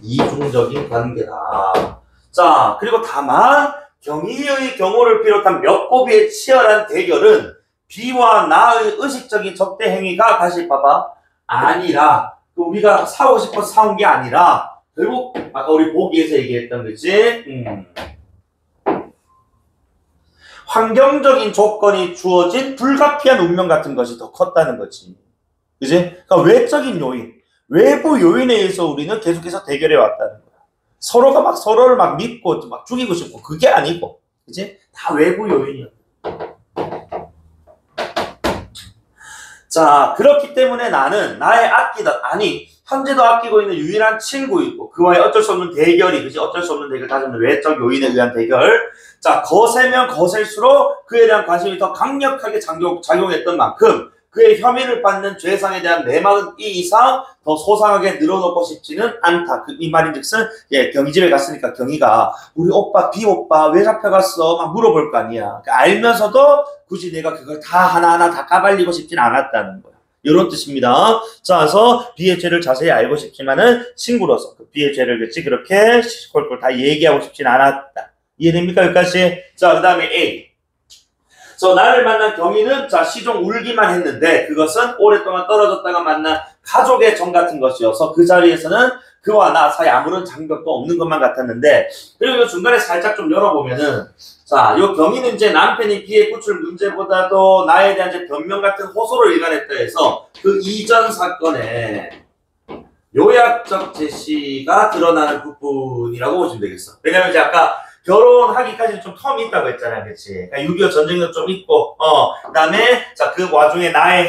이중적인 관계다. 자, 그리고 다만 경희의 경우를 비롯한 몇 고비의 치열한 대결은 B와 나의 의식적인 적대 행위가 다시 봐봐. 아니라 우리가 사고 싶어서 사온 게 아니라 결국 아까 우리 보기에서 얘기했던 거지. 환경적인 조건이 주어진 불가피한 운명 같은 것이 더 컸다는 거지. 그지? 그러니까 외적인 요인, 외부 요인에 의해서 우리는 계속해서 대결해 왔다는 거야. 서로가 막 서로를 막 믿고 막 죽이고 싶고 그게 아니고, 그지? 다 외부 요인이야. 자, 그렇기 때문에 나는 나의 아끼던, 아니, 현재도 아끼고 있는 유일한 친구이고 그와의 어쩔 수 없는 대결이 그지 어쩔 수 없는 대결 다시 말해 외적 요인에 의한 대결 자 거세면 거셀수록 그에 대한 관심이 더 강력하게 작용했던 만큼 그의 혐의를 받는 죄상에 대한 내막은 이 이상 더 소상하게 늘어놓고 싶지는 않다. 이 말인즉슨 예, 경희 집에 갔으니까 경희가 우리 오빠 비 오빠 왜 잡혀갔어? 막 물어볼 거 아니야. 그러니까 알면서도 굳이 내가 그걸 다 하나하나 다 까발리고 싶진 않았다는 거야. 이런 뜻입니다. 자, 그래서 비의 죄를 자세히 알고 싶지만은 친구로서 그 비의 죄를 그렇게 시시콜콜 다 얘기하고 싶진 않았다. 이해됩니까? 여기까지. 자, 그 다음에 A. 나를 만난 경희는 자 시종 울기만 했는데 그것은 오랫동안 떨어졌다가 만난 가족의 정 같은 것이어서 그 자리에서는 그와 나 사이 아무런 장벽도 없는 것만 같았는데 그리고 이 중간에 살짝 좀 열어보면은 자, 요 경희는 이제 남편이 비에 꽂힐 문제보다도 나에 대한 이제 변명 같은 호소를 일관했다 해서 그 이전 사건에 요약적 제시가 드러나는 부분이라고 보시면 되겠어. 왜냐면 이제 아까 결혼하기까지 좀 텀이 있다고 했잖아요. 그치? 그러니까 6.25 전쟁도 좀 있고, 그 다음에, 자, 그 와중에 나의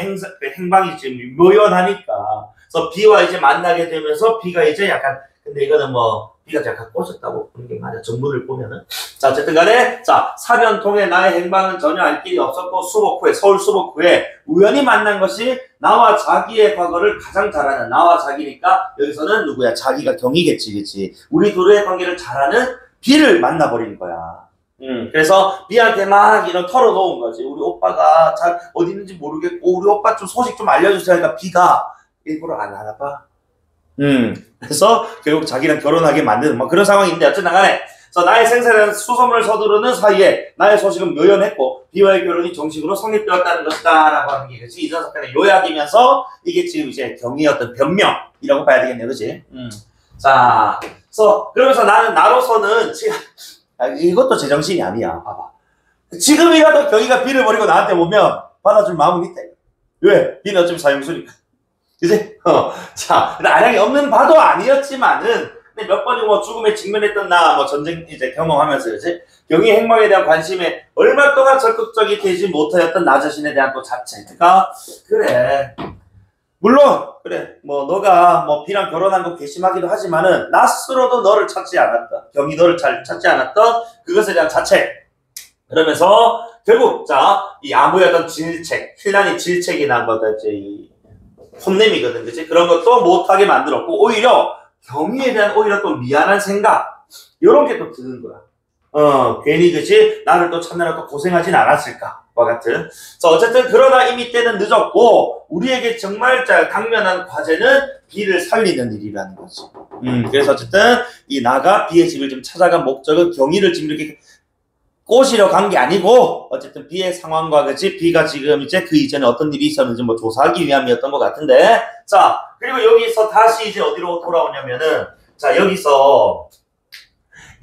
행방이 지금 묘연하니까. 그래서 B와 이제 만나게 되면서 B가 이제 약간, 근데 이거는 뭐, B가 약간 꼬셨다고 보는 게 맞아. 전문을 보면은. 자, 어쨌든 간에, 자, 사변 통해 나의 행방은 전혀 알 길이 없었고, 수복 후에, 서울 수복 후에 우연히 만난 것이 나와 자기의 과거를 가장 잘 아는 나와 자기니까, 여기서는 누구야? 자기가 경이겠지, 그치? 우리 둘의 관계를 잘 아는 B를 만나버린 거야. 그래서 B한테 막 이런 털어놓은 거지. 우리 오빠가 잘 어디 있는지 모르겠고, 우리 오빠 좀 소식 좀 알려주세요. 하니까 B가 일부러 안 알아봐. 그래서 결국 자기랑 결혼하게 만드는 뭐 그런 상황인데 어쨌든 간에 그래서 나의 생사에 수소문을 서두르는 사이에 나의 소식은 묘연했고 B와의 결혼이 정식으로 성립되었다는 것이다 라고 하는 게 그치 이전 사건의 요약이면서 이게 지금 이제 경위의 어떤 변명이라고 봐야 되겠네요. 그치? 자, 그러면서 나는 나로서는 지금 이것도 제정신이 아니야. 봐봐. 지금이라도 경희가 B를 버리고 나한테 오면 받아줄 마음은 있다. 왜? B는 어차피 사형수니까. 그치? 자, 안양이 없는 바도 아니었지만은, 근데 몇 번이고 뭐 죽음에 직면했던 나, 뭐 전쟁 이제 경험하면서, 그치? 경희 행방에 대한 관심에 얼마 동안 적극적이 되지 못하였던 나 자신에 대한 또 자체가, 그래. 물론, 그래. 뭐, 너가 뭐 B랑 결혼한 거 괘씸하기도 하지만은, 나 스스로도 너를 찾지 않았다. 경희 너를 잘 찾지 않았던 그것에 대한 자체. 그러면서, 결국, 자, 이 아무였던 질책, 힐난이 질책이 난 거다, 이제 이, 혼냄이거든, 그치? 그런 것도 못하게 만들었고, 오히려, 경희에 대한 오히려 또 미안한 생각, 요런 게 또 드는 거야. 괜히, 그치? 나를 또 찾느라 또 고생하진 않았을까? 와 같은. 그래서 어쨌든, 그러나 이미 때는 늦었고, 우리에게 정말 당면한 과제는 B를 살리는 일이라는 거지. 그래서 어쨌든, 이 나가 B의 집을 좀 찾아간 목적은 경희를 지금 이렇게 꼬시려 간 게 아니고 어쨌든 B의 상황과 그치 B가 지금 이제 그 이전에 어떤 일이 있었는지 뭐 조사하기 위함이었던 것 같은데 자 그리고 여기서 다시 이제 어디로 돌아오냐면은 자 여기서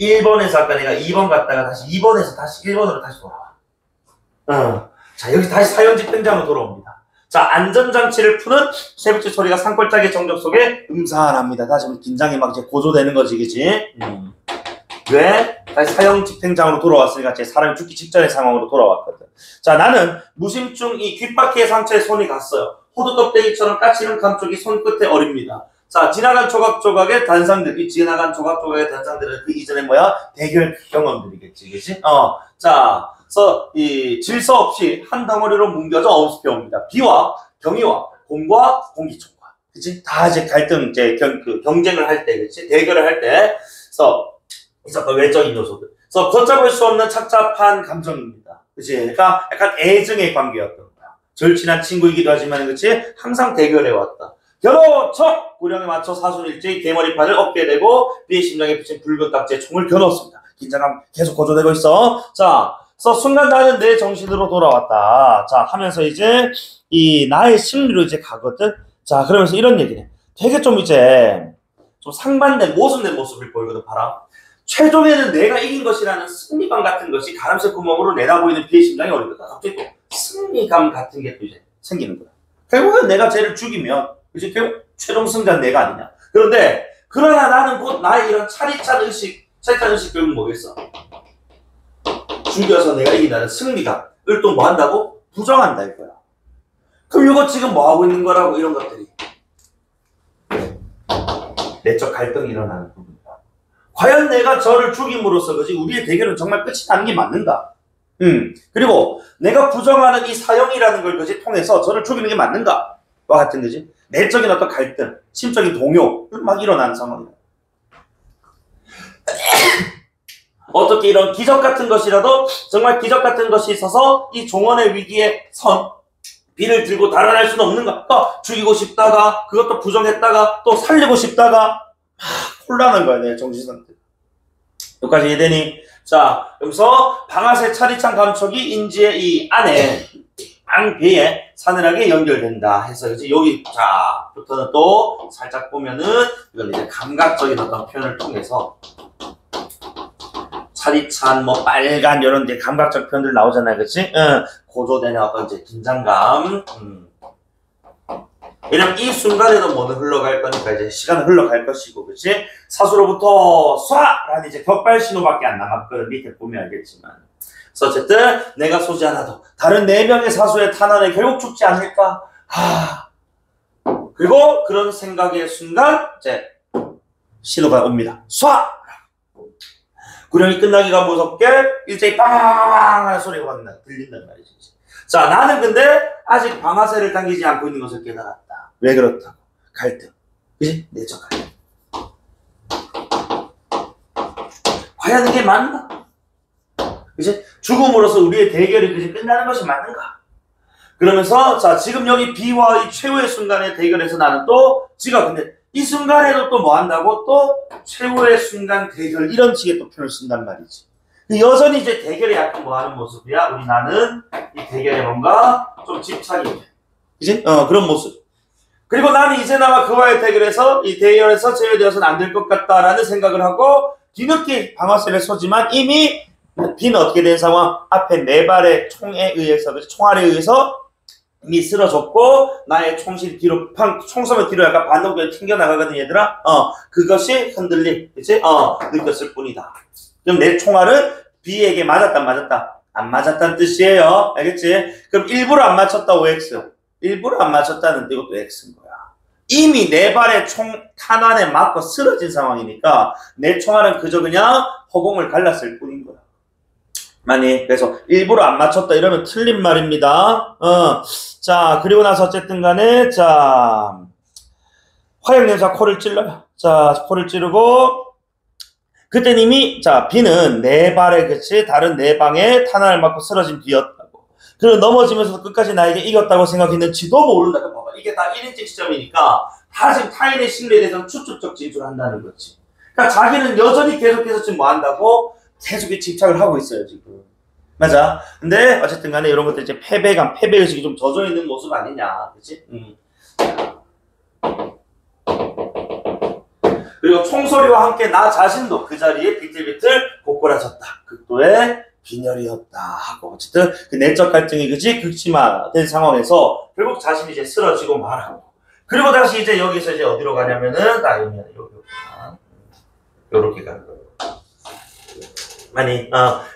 1번에서 아까 내가 2번 갔다가 다시 2번에서 다시 1번으로 다시 돌아와 자 여기 다시 사형집 등장으로 돌아옵니다. 자 안전장치를 푸는 쇠붙이 소리가 산골짜기 정적 속에 음산합니다. 다시 긴장이 막 이제 고조되는 거지 그치? 왜? 다시 사형 집행장으로 돌아왔으니까 제 사람이 죽기 직전의 상황으로 돌아왔거든. 자, 나는 무심중 이 귓바퀴의 상처에 손이 갔어요. 호두껍데기처럼 까치는 감쪽이 손끝에 어립니다. 자, 지나간 조각조각의 단상들, 이 지나간 조각조각의 단상들은 그 이전에 뭐야? 대결 경험들이겠지, 그치? 자, 그래서 이 질서 없이 한 덩어리로 뭉겨져 엄습해 옵니다. 비와 경희와 공과 공기총과, 그치? 다 이제 갈등, 이제 경쟁을 할 때, 그치? 대결을 할 때, 그래서 그 외적인 요소들. 그래서 걷잡을 수 없는 착잡한 감정입니다. 그치? 그러니까 약간 애증의 관계였던 거야. 절친한 친구이기도 하지만, 그치? 항상 대결해왔다. 겨누쳐! 구령에 맞춰 사순일제의 대머리판을 얻게 되고, B의 심장에 붙인 붉은 딱지에 총을 겨누었습니다. 긴장감 계속 고조되고 있어. 자, 그래서 순간 나는 내 정신으로 돌아왔다. 자, 하면서 이제, 이 나의 심리로 이제 가거든? 자, 그러면서 이런 얘기네. 되게 좀 이제, 좀 상반된 모순된 모습을 보이거든, 봐라. 최종에는 내가 이긴 것이라는 승리감 같은 것이 가람새 구멍으로 내다보이는 B의 심장이 어리거든. 갑자기 또 승리감 같은 게 또 이제 생기는 거야. 결국은 내가 쟤를 죽이면, 그치? 결국 최종 승자는 내가 아니냐. 그러나 나는 곧 나의 이런 차릿한 의식 결국 뭐겠어? 죽여서 내가 이긴다는 승리감을 또 뭐 한다고? 부정한다 이거야. 그럼 이거 지금 뭐 하고 있는 거라고 이런 것들이. 내적 갈등이 일어나는 부분이다. 과연 내가 저를 죽임으로써 그지 우리의 대결은 정말 끝이 나는 게 맞는가? 그리고 내가 부정하는 이 사형이라는 걸 그지 통해서 저를 죽이는 게 맞는가? 와 같은 거지. 내적인 어떤 갈등, 심적인 동요 막 일어나는 상황이다. 어떻게 이런 기적 같은 것이라도 정말 기적 같은 것이 있어서 이 종언의 위기에 선 비를 들고 달아날 수는 없는가? 죽이고 싶다가 그것도 부정했다가 또 살리고 싶다가 혼란한 거야 내 정신상태. 여기까지 이해되니? 자 여기서 방아쇠 차리찬 감촉이 인지의 이 안에 안배에 사늘하게 연결된다 해서 그치? 여기 자부터는 또 살짝 보면은 이건 이제 감각적인 어떤 표현을 통해서 차리찬 뭐 빨간 이런 이제 감각적 표현들 나오잖아요, 그렇지? 고조되는 어떤 이제 긴장감. 왜냐면 이 순간에도 뭐는 흘러갈 거니까 이제 시간은 흘러갈 것이고, 그렇지? 사수로부터 쏴라는 이제 격발 신호밖에 안 남았거든. 밑에 보면 알겠지만. 그래서 어쨌든 내가 쏘지 않아도 다른 4명의 사수의 탄환에 결국 죽지 않을까? 그리고 그런 생각의 순간 이제 신호가 옵니다. 쏴! 구령이 끝나기가 무섭게 일제히 빵 하는 소리가 막 들린단 말이지. 자, 나는 근데 아직 방아쇠를 당기지 않고 있는 것을 깨달았다. 왜 그렇다고? 갈등. 그치? 내적 갈등. 과연 이게 맞나? 그치? 죽음으로써 우리의 대결이 그치? 끝나는 것이 맞는가? 그러면서 자, 지금 여기 B와 이 최후의 순간의 대결에서 나는 또 지가 근데 이 순간에도 또 뭐 한다고? 또 최후의 순간 대결 이런 식의 또 표현을 쓴단 말이지. 여전히 이제 대결에 약간 뭐 하는 모습이야? 우리 나는 이 대결에 뭔가 좀 집착이 돼. 그치? 그런 모습. 그리고 나는 이제 나와 그와의 대결에서 이 대결에서 제외되어서는 안 될 것 같다라는 생각을 하고 뒤늦게 방아쇠를 쏘지만 이미 B는 어떻게 된 상황? 앞에 4발의 총에 의해서, 그치? 총알에 의해서 이미 쓰러졌고 나의 총실 뒤로 총섬의 뒤로 약간 반동적으로 튕겨나가거든 얘들아. 그것이 흔들림 그치? 느꼈을 뿐이다. 그럼 내 총알은 B에게 맞았다 맞았다? 안 맞았다는 뜻이에요. 알겠지? 그럼 일부러 안 맞췄다 OX 일부러 안 맞췄다는 이것도 X인 거야. 이미 4발의 총 탄환에 맞고 쓰러진 상황이니까 내 총알은 그저 그냥 허공을 갈랐을 뿐인 거야. 많이 그래서 일부러 안 맞췄다 이러면 틀린 말입니다. 자 그리고 나서 어쨌든 간에 자 화형연사 코를 찔러요. 자 코를 찌르고 그땐 이미 자 B는 4발에 그치 다른 4방에 탄환을 맞고 쓰러진 B였다고. 그리고 넘어지면서도 끝까지 나에게 이겼다고 생각했는지도 모른다. 봐봐 이게 다 1인칭 시점이니까 다 지금 타인의 신뢰에 대해서 추측적 진술한다는 거지. 그러니까 자기는 여전히 계속해서 지금 뭐 한다고? 계속 집착을 하고 있어요 지금. 맞아. 근데 어쨌든 간에 이런 것들 이제 패배감, 패배의식이 좀 젖어있는 모습 아니냐 그치? 그리고 총소리와 함께 나 자신도 그 자리에 비틀비틀 고꾸라졌다. 극도의 빈혈이었다 하고 어쨌든 그 내적 갈등이 그치? 극심화된 상황에서 결국 자신이 이제 쓰러지고 말하고 그리고 다시 이제 여기서 이제 어디로 가냐면은 나 요렇게 가는 거예요.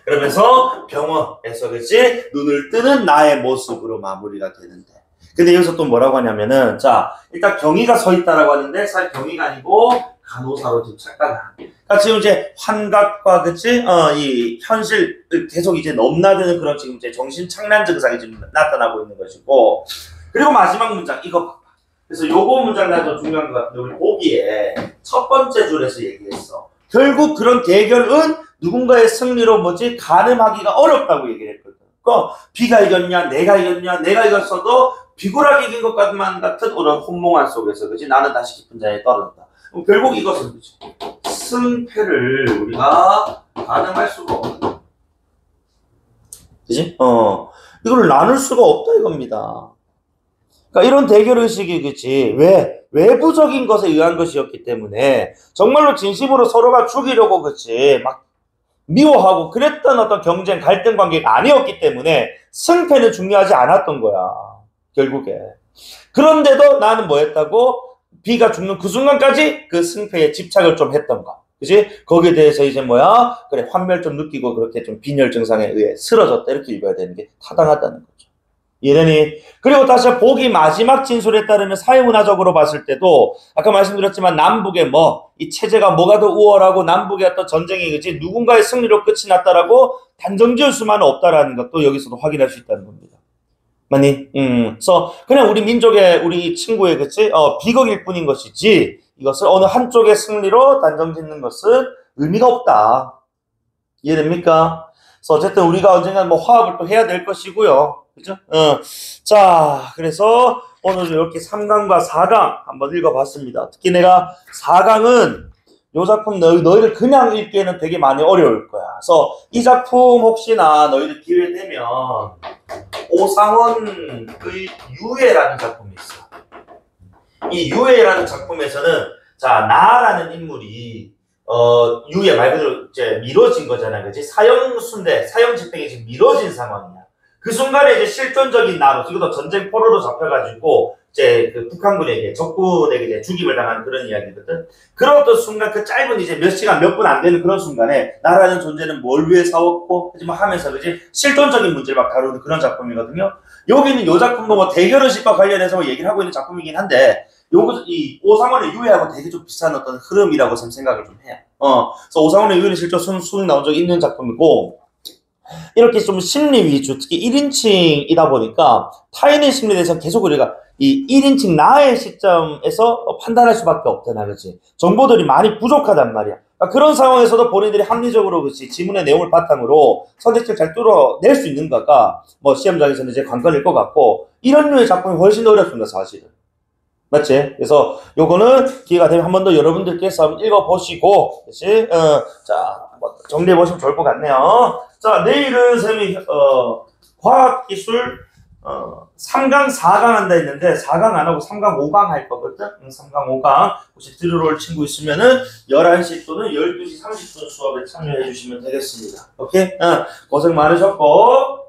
그러면서 병원에서 그치 눈을 뜨는 나의 모습으로 마무리가 되는데 근데 여기서 또 뭐라고 하냐면은 자 일단 경위가 서 있다라고 하는데 사실 경위가 아니고 간호사로 지금 착각을 그러니까 지금 이제 환각과 그치 이 현실을 계속 이제 넘나드는 그런 지금 이제 정신 착란 증상이 지금 나타나고 있는 것이고 그리고 마지막 문장 이거 봐봐. 그래서 요거 문장 나도 중요한 것 같은데 우리 보기에 첫 번째 줄에서 얘기했어. 결국 그런 대결은 누군가의 승리로 가늠하기가 어렵다고 얘기를 했거든. 그러니까 B가 이겼냐, 내가 이겼냐, 내가 이겼어도 비굴하게 이긴 것 같은 그런 혼몽한 속에서, 그지? 나는 다시 깊은 자리에 떨어졌다. 그럼 결국 이것은, 그지? 승패를 우리가 가늠할 수가 없다. 그지? 이걸 나눌 수가 없다 이겁니다. 그러니까 이런 대결의식이, 그치? 왜? 외부적인 것에 의한 것이었기 때문에 정말로 진심으로 서로가 죽이려고 그치? 막 미워하고 그랬던 어떤 경쟁, 갈등 관계가 아니었기 때문에 승패는 중요하지 않았던 거야. 결국에. 그런데도 나는 뭐 했다고? B가 죽는 그 순간까지 그 승패에 집착을 좀 했던가. 그치? 거기에 대해서 이제 그래, 환멸 좀 느끼고 그렇게 좀 빈혈 증상에 의해 쓰러졌다. 이렇게 읽어야 되는 게 타당하다는 거죠. 이해되니? 그리고 다시 보기 마지막 진술에 따르면 사회문화적으로 봤을 때도 아까 말씀드렸지만 남북의 이 체제가 뭐가 더 우월하고 남북의 어떤 전쟁이 그치 누군가의 승리로 끝이 났다라고 단정지을 수만은 없다라는 것도 여기서도 확인할 수 있다는 겁니다. 맞니? 그래서 그냥 우리 민족의 우리 친구의 그치 비극일 뿐인 것이지 이것을 어느 한쪽의 승리로 단정짓는 것은 의미가 없다. 이해됩니까? 그래서 어쨌든 우리가 언젠간 화합을 또 해야 될 것이고요. 그죠? 자, 그래서 오늘 이렇게 3강과 4강 한번 읽어봤습니다. 특히 내가 4강은 이 작품 너희들 그냥 읽기에는 되게 많이 어려울 거야. 그래서 이 작품 혹시나 너희들 기회 되면 오상원의 유해라는 작품이 있어. 이 유해라는 작품에서는 자 나라는 인물이 유해 말 그대로 이제 미뤄진 거잖아, 그렇지? 사형수인데 사형 집행이 지금 미뤄진 상황이야. 그 순간에 이제 실존적인 나로 이것도 전쟁 포로로 잡혀가지고 이제 그 북한군에게 적군에게 이제 죽임을 당하는 그런 이야기거든. 그런 어떤 순간 그 짧은 이제 몇 시간 몇 분 안 되는 그런 순간에 나라는 존재는 뭘 위해 싸웠고 하면서 그지 실존적인 문제를 막 다루는 그런 작품이거든요. 여기는 이 작품도 대결의식과 관련해서 얘기를 하고 있는 작품이긴 한데 이 오상원의 유해하고 되게 좀 비슷한 어떤 흐름이라고 생각을 좀 해요. 그래서 오상원의 유해는 실제 수능 나온 적이 있는 작품이고 이렇게 좀 심리 위주, 특히 1인칭이다 보니까 타인의 심리에 대해서 계속 우리가 이 1인칭 나의 시점에서 판단할 수밖에 없잖아, 그렇지? 정보들이 많이 부족하단 말이야. 그러니까 그런 상황에서도 본인들이 합리적으로 그렇지 지문의 내용을 바탕으로 선택지를 잘 뚫어낼 수 있는가가 시험장에서는 이제 관건일 것 같고 이런 류의 작품이 훨씬 더 어렵습니다, 사실은. 맞지? 그래서 요거는 기회가 되면 한 번 더 여러분들께서 한번 읽어보시고, 그치? 자, 정리해보시면 좋을 것 같네요. 자, 내일은 쌤이, 과학기술, 3강, 4강 한다 했는데, 4강 안 하고 3강, 5강 할 거거든? 3강, 5강. 혹시 들으러 올 친구 있으면은, 11시 또는 12시 30분 수업에 참여해 주시면 되겠습니다. 오케이? 고생 많으셨고,